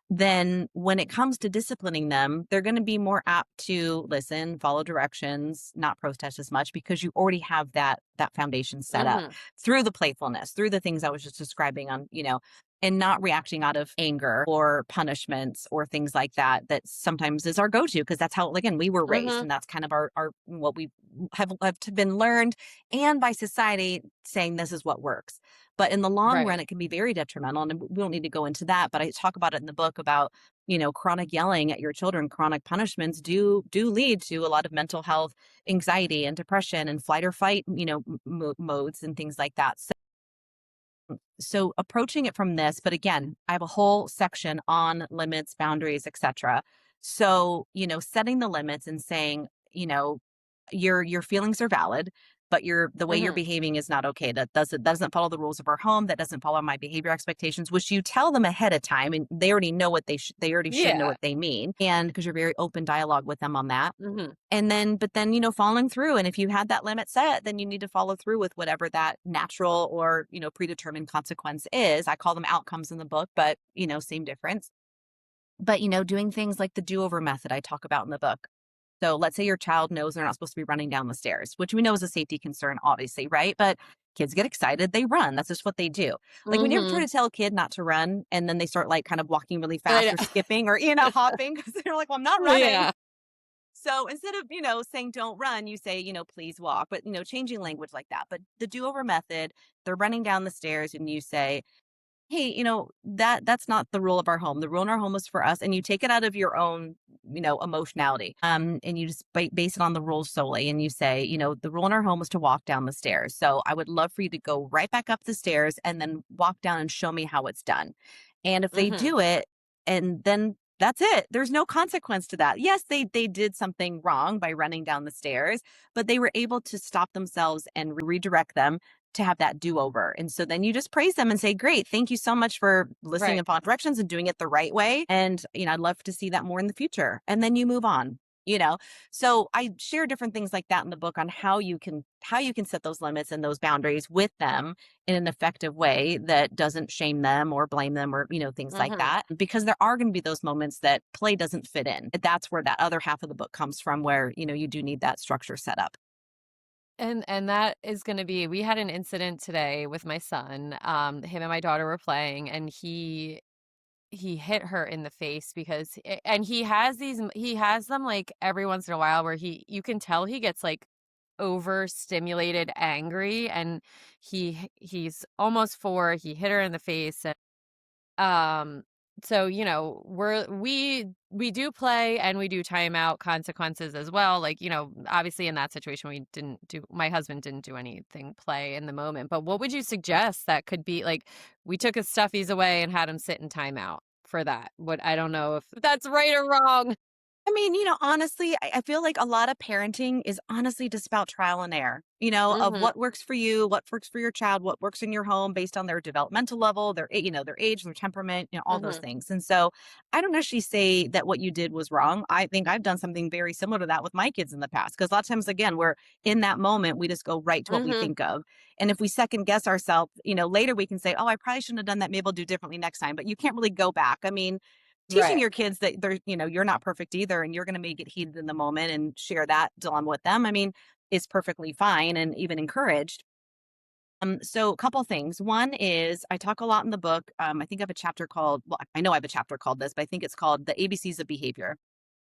[SPEAKER 1] then when it comes to disciplining them, they're going to be more apt to listen, follow directions, not protest as much because you already have that foundation set up
[SPEAKER 2] mhm,
[SPEAKER 1] through the playfulness, through the things I was just describing and not reacting out of anger or punishments or things like that that sometimes is our go-to because that's how again we were raised
[SPEAKER 2] mhm,
[SPEAKER 1] and that's kind of our what we have been learned and by society saying this is what works. But in the long run
[SPEAKER 2] right.
[SPEAKER 1] it can be very detrimental, and we don't need to go into that, but I talk about it in the book about chronic yelling at your children, chronic punishments do lead to a lot of mental health, anxiety and depression and flight or fight modes and things like that. So approaching it from this, but again, I have a whole section on limits, boundaries, etc. So, setting the limits and saying, your feelings are valid, but the way you're
[SPEAKER 2] Mhm.
[SPEAKER 1] behaving is not okay. That doesn't follow the rules of our home. That doesn't follow my behavior expectations, which you tell them ahead of time, and they already know they already should know
[SPEAKER 2] Yeah.
[SPEAKER 1] what they mean, and because you're very open dialogue with them on that.
[SPEAKER 2] Mhm.
[SPEAKER 1] And then, but then, following through. And if you had that limit set, then you need to follow through with whatever that natural or, predetermined consequence is. I call them outcomes in the book, but, same difference. But, doing things like the do over method I talk about in the book. So let's say your child knows they're not supposed to be running down the stairs, which we know is a safety concern, obviously, right? But kids get excited, they run. That's just what they do. Like when you ever try
[SPEAKER 2] Mhm.
[SPEAKER 1] to tell a kid not to run and then they start like kind of walking really
[SPEAKER 2] I
[SPEAKER 1] fast or skipping or, hopping because they're like, well, I'm not running.
[SPEAKER 2] Yeah.
[SPEAKER 1] So instead of, saying don't run, you say, please walk, but, changing language like that. But the do over method, they're running down the stairs and you say, hey, that's not the rule of our home. The rule in our home is for us. And you take it out of your own, emotionality. And you just base it on the rules solely. And you say, the rule in our home is to walk down the stairs. So I would love for you to go right back up the stairs and then walk down and show me how it's done. And if they
[SPEAKER 2] Mhm.
[SPEAKER 1] do it, and then that's it. There's no consequence to that. Yes, they did something wrong by running down the stairs, but they were able to stop themselves and redirect them to have that do over. And so then you just praise them and say, great, thank you so much for listening
[SPEAKER 2] Right.
[SPEAKER 1] and following directions and doing it the right way. And, I'd love to see that more in the future. And then you move on, you know? So I share different things like that in the book on how you can set those limits and those boundaries with them in an effective way that doesn't shame them or blame them or, things like
[SPEAKER 2] Mhm.
[SPEAKER 1] that. Because there are going to be those moments that play doesn't fit in. That's where that other half of the book comes from, where, you do need that structure set up.
[SPEAKER 2] And that is gonna be, we had an incident today with my son. Him and my daughter were playing, and he hit her in the face because and he has them, like, every once in a while where you can tell he gets, like, overstimulated angry, and he's almost 4, he hit her in the face. Um, so, we do play and we do timeout consequences as well. Like, obviously in that situation my husband didn't do anything play in the moment. But what would you suggest that could be like, we took his stuffies away and had him sit in timeout for that? What, I don't know if that's right or wrong.
[SPEAKER 1] I mean, honestly, I feel like a lot of parenting is honestly just about trial and error, of
[SPEAKER 2] Mhm.
[SPEAKER 1] what works for you, what works for your child, what works in your home based on their developmental level, their age, their temperament, all those
[SPEAKER 2] Mhm.
[SPEAKER 1] things. And so I don't actually say that what you did was wrong. I think I've done something very similar to that with my kids in the past. Because a lot of times, again, we're in that moment, we just go right to what we
[SPEAKER 2] Mhm.
[SPEAKER 1] think of. And if we second guess ourselves, later we can say, oh, I probably shouldn't have done that. Maybe I'll do differently next time. But you can't really go back. I mean, teaching
[SPEAKER 2] Right.
[SPEAKER 1] your kids that you're not perfect either and you're going to make it heated in the moment and share that on with them, I mean, is perfectly fine and even encouraged. So a couple things. One is I talk a lot in the book. I think I have a chapter called, well, I know I have a chapter called this, but I think it's called The ABCs of Behavior.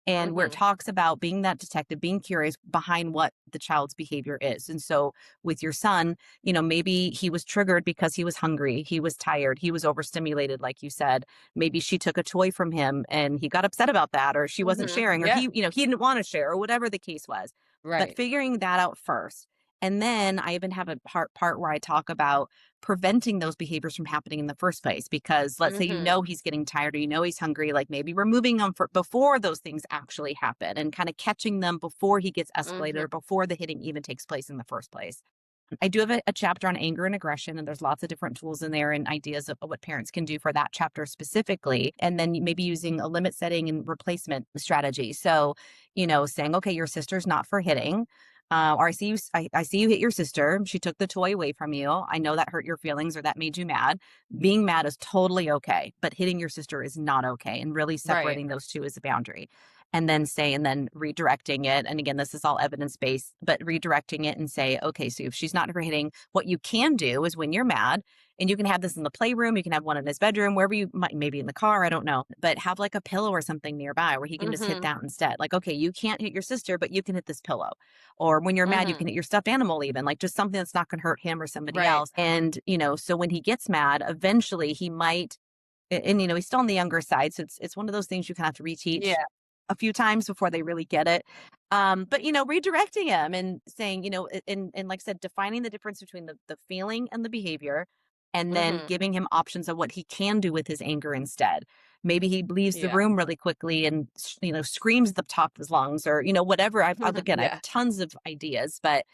[SPEAKER 1] And where it
[SPEAKER 2] Mhm.
[SPEAKER 1] talks about being that detective, being curious behind what the child's behavior is. And so with your son, maybe he was triggered because he was hungry, he was tired, he was overstimulated, like you said. Maybe she took a toy from him and he got upset about that, or she wasn't
[SPEAKER 2] Mhm.
[SPEAKER 1] sharing, or
[SPEAKER 2] Yeah.
[SPEAKER 1] he didn't want to share, or whatever the case was. But
[SPEAKER 2] Right.
[SPEAKER 1] figuring that out first. And then I even have a part where I talk about preventing those behaviors from happening in the first place. Because let's say
[SPEAKER 2] Mhm.
[SPEAKER 1] he's getting tired, or he's hungry, like maybe removing them before those things actually happen and kind of catching them before he gets escalated
[SPEAKER 2] Mhm.
[SPEAKER 1] or before the hitting even takes place in the first place. I do have a chapter on anger and aggression, and there's lots of different tools in there and ideas of what parents can do for that chapter specifically. And then maybe using a limit setting and replacement strategy. So, saying, okay, your sister's not for hitting. Or I see you hit your sister. She took the toy away from you. I know that hurt your feelings or that made you mad. Being mad is totally okay, but hitting your sister is not okay. And really
[SPEAKER 2] Right.
[SPEAKER 1] separating those two is a boundary. And then redirecting it. And again, this is all evidence based, but redirecting it and say, okay, so if she's not hitting, what you can do is when you're mad, and you can have this in the playroom, you can have one in his bedroom, wherever you might, maybe in the car, I don't know, but have like a pillow or something nearby where he can just hit
[SPEAKER 2] Mhm.
[SPEAKER 1] that instead. Like, okay, you can't hit your sister, but you can hit this pillow. Or when you're mad, you
[SPEAKER 2] Mhm.
[SPEAKER 1] can hit your stuffed animal, even like just something that's not going to hurt him or somebody
[SPEAKER 2] Right.
[SPEAKER 1] else. And, so when he gets mad, eventually he might, and he's still on the younger side. So it's one of those things you kind of have to reteach
[SPEAKER 2] Yeah.
[SPEAKER 1] a few times before they really get it. But redirecting him and saying, and like I said, defining the difference between the feeling and the behavior, and then
[SPEAKER 2] Mhm.
[SPEAKER 1] giving him options of what he can do with his anger instead. Maybe he leaves the
[SPEAKER 2] Yeah.
[SPEAKER 1] room really quickly and screams at the top of his lungs, or whatever. I have
[SPEAKER 2] Yeah.
[SPEAKER 1] tons of ideas, but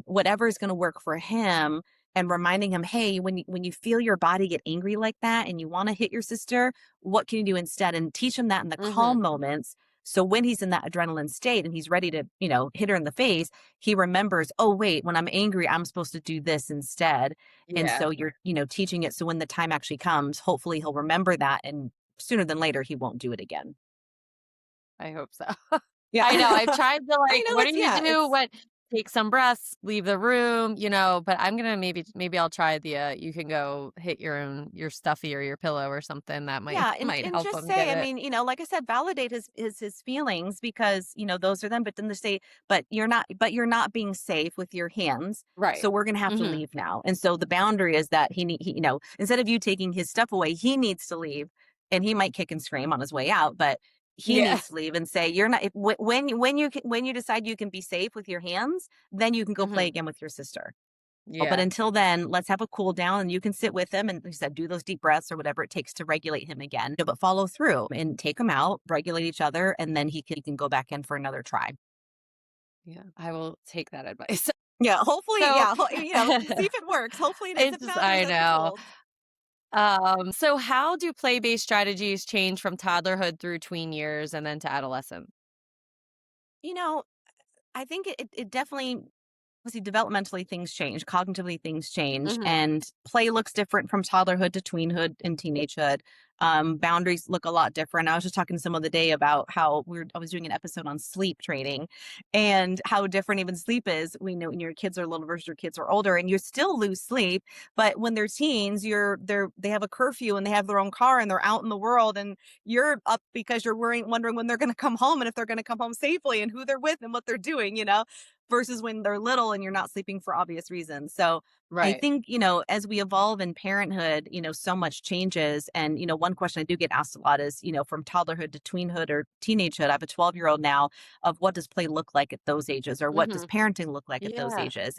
[SPEAKER 1] whatever is going to work for him. And reminding him, hey, when you feel your body get angry like that and you want to hit your sister, what can you do instead? And teach him that in the
[SPEAKER 2] Mhm.
[SPEAKER 1] calm moments. So when he's in that adrenaline state and he's ready to, hit her in the face, he remembers, oh, wait, when I'm angry, I'm supposed to do this instead. And
[SPEAKER 2] Yeah.
[SPEAKER 1] so you're, teaching it. So when the time actually comes, hopefully he'll remember that. And sooner than later, he won't do it again.
[SPEAKER 2] I hope so.
[SPEAKER 1] Yeah.
[SPEAKER 2] I know, I've tried to,
[SPEAKER 1] I
[SPEAKER 2] like,
[SPEAKER 1] know
[SPEAKER 2] what do you do
[SPEAKER 1] it's,
[SPEAKER 2] when take some breaths, leave the room, but I'm gonna maybe I'll try you can go hit your stuffy or your pillow or something that might
[SPEAKER 1] yeah, and
[SPEAKER 2] might
[SPEAKER 1] and
[SPEAKER 2] help
[SPEAKER 1] just
[SPEAKER 2] him get
[SPEAKER 1] say, I
[SPEAKER 2] it.
[SPEAKER 1] mean, like I said, validate his feelings because, those are them, but then they say, but you're not being safe with your hands.
[SPEAKER 2] Right.
[SPEAKER 1] So we're gonna have to
[SPEAKER 2] Mhm.
[SPEAKER 1] leave now. And so the boundary is that instead of you taking his stuff away, he needs to leave. And he might kick and scream on his way out, but he
[SPEAKER 2] Yeah.
[SPEAKER 1] needs to leave and say, you're not when you decide you can be safe with your hands, then you can go play
[SPEAKER 2] Mhm.
[SPEAKER 1] again with your sister. Oh, but
[SPEAKER 2] Yeah.
[SPEAKER 1] until then, let's have a cool down and you can sit with him and like you said, do those deep breaths or whatever it takes to regulate him again. But follow through and take him out, regulate each other, and then he can go back in for another try.
[SPEAKER 2] Yeah. I will take that advice.
[SPEAKER 1] Yeah, hopefully,
[SPEAKER 2] So
[SPEAKER 1] see if it works. Hopefully it is.
[SPEAKER 2] it's
[SPEAKER 1] If
[SPEAKER 2] just
[SPEAKER 1] not,
[SPEAKER 2] I
[SPEAKER 1] here's other
[SPEAKER 2] know.
[SPEAKER 1] tools.
[SPEAKER 2] So how do play-based strategies change from toddlerhood through tween years and then to adolescence?
[SPEAKER 1] You know, I think it definitely obviously developmentally things change, cognitively things change,
[SPEAKER 2] Mhm.
[SPEAKER 1] and play looks different from toddlerhood to tweenhood and teenagehood. Boundaries look a lot different. I was just talking to someone the day about how I was doing an episode on sleep training and how different even sleep is. We know when your kids are little versus your kids are older, and you still lose sleep, but when they're teens, they have a curfew and they have their own car and they're out in the world, and you're up because you're wondering when they're going to come home and if they're going to come home safely and who they're with and what they're doing. Versus when they're little and you're not sleeping for obvious reasons. So I
[SPEAKER 2] Right.
[SPEAKER 1] think, as we evolve in parenthood, so much changes. And, one question I do get asked a lot is, from toddlerhood to tweenhood or teenagehood, I have a 12-year-old now, of what does play look like at those ages, or what does
[SPEAKER 2] Mhm.
[SPEAKER 1] parenting look like at those
[SPEAKER 2] Yeah.
[SPEAKER 1] ages?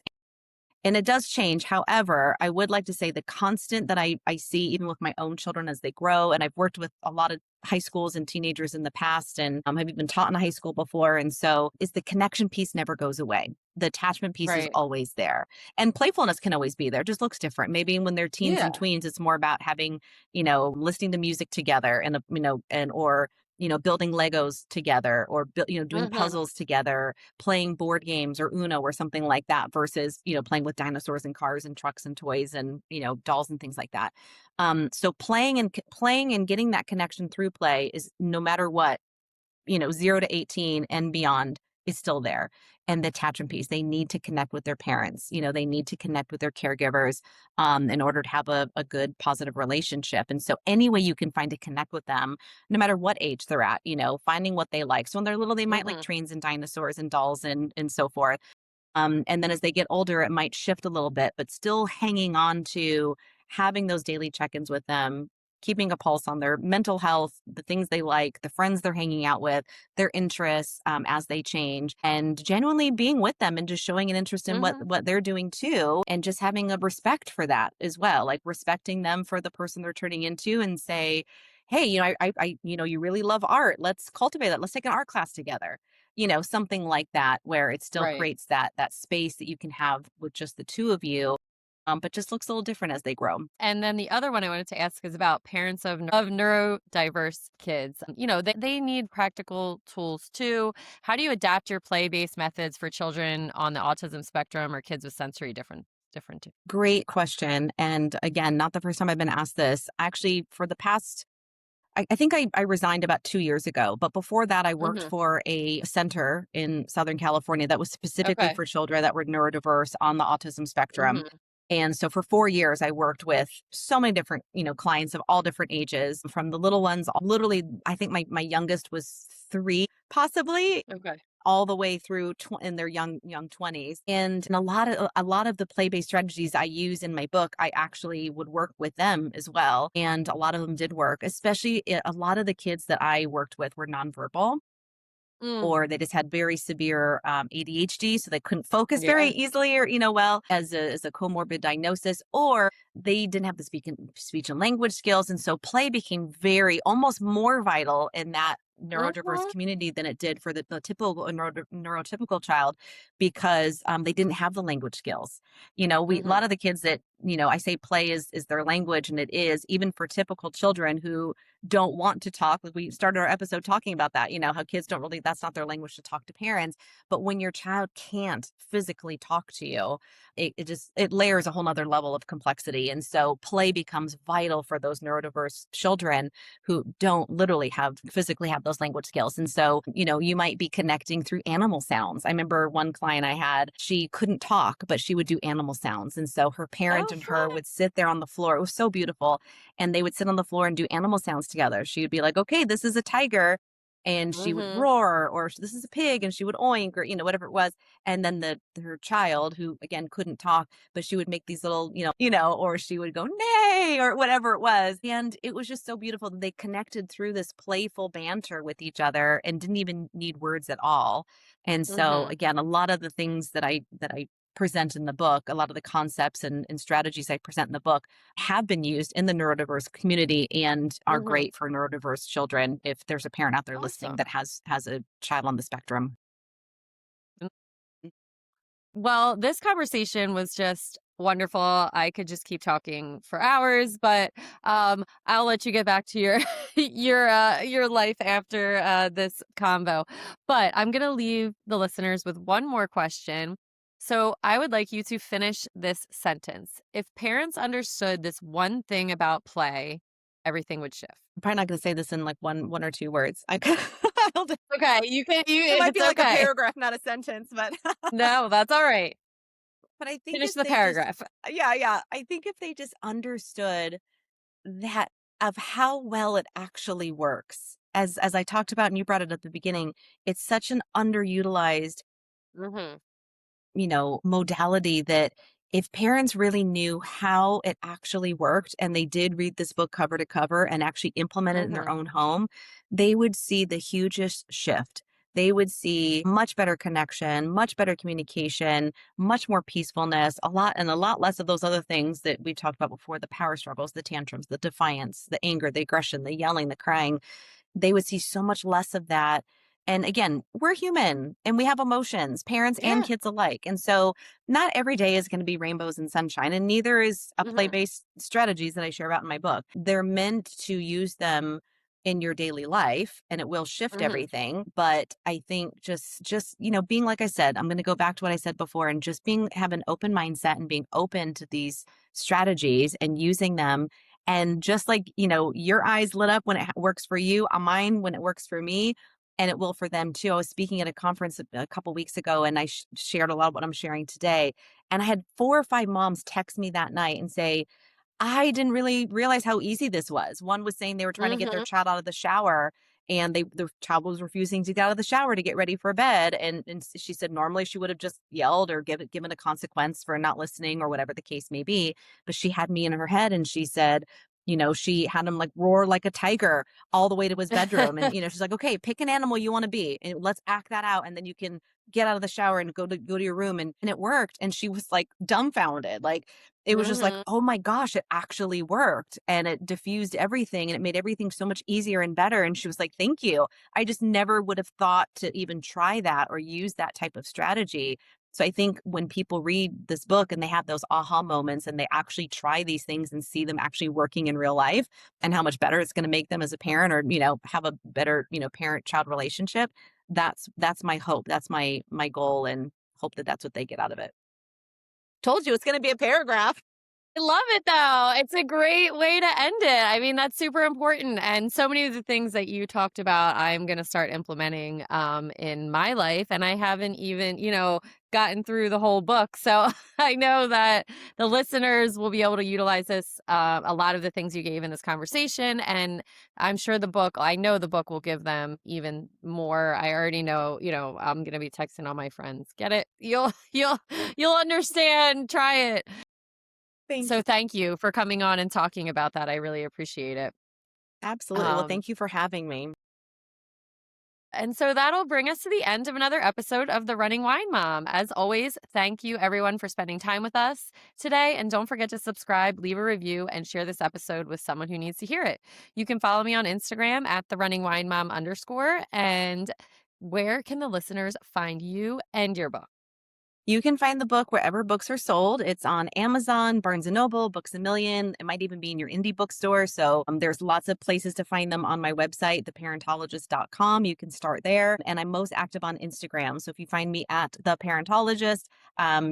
[SPEAKER 1] And it does change. However, I would like to say the constant that I see even with my own children as they grow, and I've worked with a lot of high schools and teenagers in the past and have even taught in a high school before. And so is the connection piece never goes away. The attachment piece is
[SPEAKER 2] Right.
[SPEAKER 1] always there. And playfulness can always be there, just looks different. Maybe when they're teens and
[SPEAKER 2] Yeah.
[SPEAKER 1] tweens, it's more about having, listening to music together and, or, building Legos together or, doing
[SPEAKER 2] Mhm.
[SPEAKER 1] puzzles together, playing board games or Uno or something like that versus, playing with dinosaurs and cars and trucks and toys and, dolls and things like that. So playing and getting that connection through play is no matter what, 0 to 18 and beyond is still there. And the attachment piece, they need to connect with their parents. They need to connect with their caregivers in order to have a good, positive relationship. And so, any way you can find to connect with them, no matter what age they're at, finding what they like. So, when they're little, they might like
[SPEAKER 2] Mhm.
[SPEAKER 1] trains and dinosaurs and dolls and so forth. And then as they get older, it might shift a little bit, but still hanging on to having those daily check ins with them, keeping a pulse on their mental health, the things they like, the friends they're hanging out with, their interests as they change, and genuinely being with them and just showing an interest in what
[SPEAKER 2] Mhm.
[SPEAKER 1] what they're doing too, and just having a respect for that as well, like respecting them for the person they're turning into, and say, hey, you really love art. Let's cultivate that. Let's take an art class together, something like that where it still
[SPEAKER 2] Right.
[SPEAKER 1] creates that space that you can have with just the two of you, but just looks a little different as they grow.
[SPEAKER 2] And then the other one I wanted to ask is about parents of neurodiverse kids. They need practical tools too. How do you adapt your play-based methods for children on the autism spectrum or kids with sensory different?
[SPEAKER 1] Great question. And again, not the first time I've been asked this. Actually, for the past I think I resigned about 2 years ago, but before that, I worked
[SPEAKER 2] Mhm.
[SPEAKER 1] for a center in Southern California that was specifically
[SPEAKER 2] Okay.
[SPEAKER 1] for children that were neurodiverse on the autism spectrum.
[SPEAKER 2] Mhm.
[SPEAKER 1] And so for 4 years, I worked with so many different, clients of all different ages, from the little ones, literally, I think my youngest was 3, possibly,
[SPEAKER 2] Okay.
[SPEAKER 1] all the way through in their young 20s. And a lot of the play-based strategies I use in my book, I actually would work with them as well, and a lot of them did work. Especially a lot of the kids that I worked with were nonverbal,
[SPEAKER 2] Mm.
[SPEAKER 1] or they just had very severe ADHD, so they couldn't focus very
[SPEAKER 2] Yeah.
[SPEAKER 1] easily, or well, as a comorbid diagnosis, or they didn't have the speech and language skills, and so play became very almost more vital in that neurodiverse
[SPEAKER 2] Mhm.
[SPEAKER 1] community than it did for the typical neurotypical child, because they didn't have the language skills. We a
[SPEAKER 2] Mhm.
[SPEAKER 1] lot of the kids that, I say play is their language, and it is even for typical children who don't want to talk. Like, we started our episode talking about that, how kids don't really, that's not their language to talk to parents. But when your child can't physically talk to you, it layers a whole nother level of complexity. And so play becomes vital for those neurodiverse children who don't literally physically have those language skills. And so, you might be connecting through animal sounds. I remember one client I had, she couldn't talk, but she would do animal sounds. And so her parent
[SPEAKER 2] Oh,
[SPEAKER 1] and her
[SPEAKER 2] fun.
[SPEAKER 1] would sit there on the floor. It was so beautiful, and they would sit on the floor and do animal sounds together. She would be like, okay, this is a tiger. And she would
[SPEAKER 2] Mhm.
[SPEAKER 1] roar, or this is a pig, and she would oink, or, whatever it was. And then her child, who again couldn't talk, but she would make these little, or she would go, nay, or whatever it was. And it was just so beautiful that they connected through this playful banter with each other and didn't even need words at all. And so
[SPEAKER 2] Mhm.
[SPEAKER 1] again, a lot of the things that I present in the book, a lot of the concepts and strategies I present in the book have been used in the neurodiverse community and are
[SPEAKER 2] Mhm.
[SPEAKER 1] great for neurodiverse children if there's a parent out there listening
[SPEAKER 2] Awesome.
[SPEAKER 1] that has a child on the spectrum.
[SPEAKER 2] Well, this conversation was just wonderful. I could just keep talking for hours, but I'll let you get back to your your life after this convo. But I'm gonna leave the listeners with one more question. So I would like you to finish this sentence. If parents understood this one thing about play, everything would shift.
[SPEAKER 1] I'm probably not going to say this in like one or two words. I'll do-
[SPEAKER 2] Okay, you can. You,
[SPEAKER 1] it might
[SPEAKER 2] it's
[SPEAKER 1] be like a
[SPEAKER 2] okay.
[SPEAKER 1] paragraph, not a sentence, but
[SPEAKER 2] No, that's all right.
[SPEAKER 1] but I think
[SPEAKER 2] Finish
[SPEAKER 1] if
[SPEAKER 2] the
[SPEAKER 1] they just
[SPEAKER 2] paragraph.
[SPEAKER 1] yeah, I think if they just understood that, of how well it actually works. As I talked about and you brought it at the beginning, it's such an underutilized,
[SPEAKER 2] Hmm.
[SPEAKER 1] modality, that if parents really knew how it actually worked and they did read this book cover to cover and actually implement it in their
[SPEAKER 2] Hmm.
[SPEAKER 1] own home, they would see the hugest shift. they would see much better connection, much better communication, much more peacefulness, a lot less of those other things that we've talked about before, the power struggles, the tantrums, the defiance, the anger, the aggression, the yelling, the crying. They would see so much less of that. And again, we're human and we have emotions, parents and
[SPEAKER 2] Yeah.
[SPEAKER 1] kids alike. And so not every day is going to be rainbows and sunshine, and neither is a
[SPEAKER 2] Hmm.
[SPEAKER 1] play-based strategies that I share about in my book. They're meant to use them in your daily life and it will shift
[SPEAKER 2] Hmm.
[SPEAKER 1] everything. But I think being, like I said, I'm going to go back to what I said before, and just have an open mindset and being open to these strategies and using them. And just like, your eyes lit up when it works for you, on mine when it works for me, and it will for them too. I was speaking at a conference a couple weeks ago, and I shared a lot of what I'm sharing today. And I had 4 or 5 moms text me that night and say, I didn't really realize how easy this was. One was saying they were trying to get their
[SPEAKER 2] Hmm.
[SPEAKER 1] child out of the shower, and the child was refusing to get out of the shower to get ready for bed. And she said normally she would have just yelled or given a consequence for not listening or whatever the case may be. But she had me in her head, and she said, she had him like roar like a tiger all the way to his bedroom. And, she's like, okay, pick an animal you want to be and let's act that out. And then you can get out of the shower and go to your room. And it worked. And she was like dumbfounded. Like, it was just like,
[SPEAKER 2] Hmm.
[SPEAKER 1] oh my gosh, it actually worked. And it diffused everything and it made everything so much easier and better. And she was like, thank you. I just never would have thought to even try that or use that type of strategy. So I think when people read this book and they have those aha moments and they actually try these things and see them actually working in real life and how much better it's going to make them as a parent, or, have a better, parent-child relationship, that's my hope. That's my goal, and hope that that's what they get out of it. Told you it's going to be a paragraph.
[SPEAKER 2] I love it though. It's a great way to end it. I mean, that's super important. And so many of the things that you talked about, I'm going to start implementing in my life. And I haven't even, gotten through the whole book. So I know that the listeners will be able to utilize this, a lot of the things you gave in this conversation. And I'm sure I know the book will give them even more. I already know, I'm going to be texting all my friends. Get it? You'll understand. Try it.
[SPEAKER 1] Thank
[SPEAKER 2] So
[SPEAKER 1] you.
[SPEAKER 2] thank you for coming on and talking about that. I really appreciate it.
[SPEAKER 1] Absolutely. Well,
[SPEAKER 2] Um,
[SPEAKER 1] thank you for having me.
[SPEAKER 2] and so that'll bring us to the end of another episode of The Running Wine Mom. As always, thank you everyone for spending time with us today. And don't forget to subscribe, leave a review, and share this episode with someone who needs to hear it. You can follow me on Instagram at the running wine mom _. And where can the listeners find you and your book?
[SPEAKER 1] You can find the book wherever books are sold. It's on Amazon, Barnes& and Noble, Books A Million. It might even be in your indie bookstore. So there's lots of places to find them on my website, theparentologist.com. You can start there. And I'm most active on Instagram. So if you find me at The Parentologist,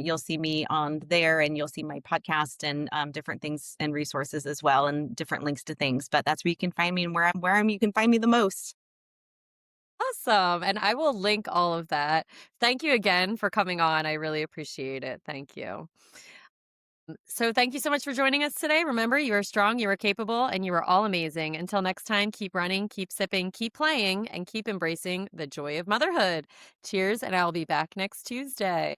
[SPEAKER 1] you'll see me on there, and you'll see my podcast and different things and resources as well, and different links to things. But that's where you can find me, and you can find me the most.
[SPEAKER 2] Awesome. And I will link all of that. Thank you again for coming on. I really appreciate it. Thank you. So, thank you so much for joining us today. Remember, you are strong, you are capable, and you are all amazing. Until next time, keep running, keep sipping, keep playing, and keep embracing the joy of motherhood. Cheers, and I'll be back next Tuesday.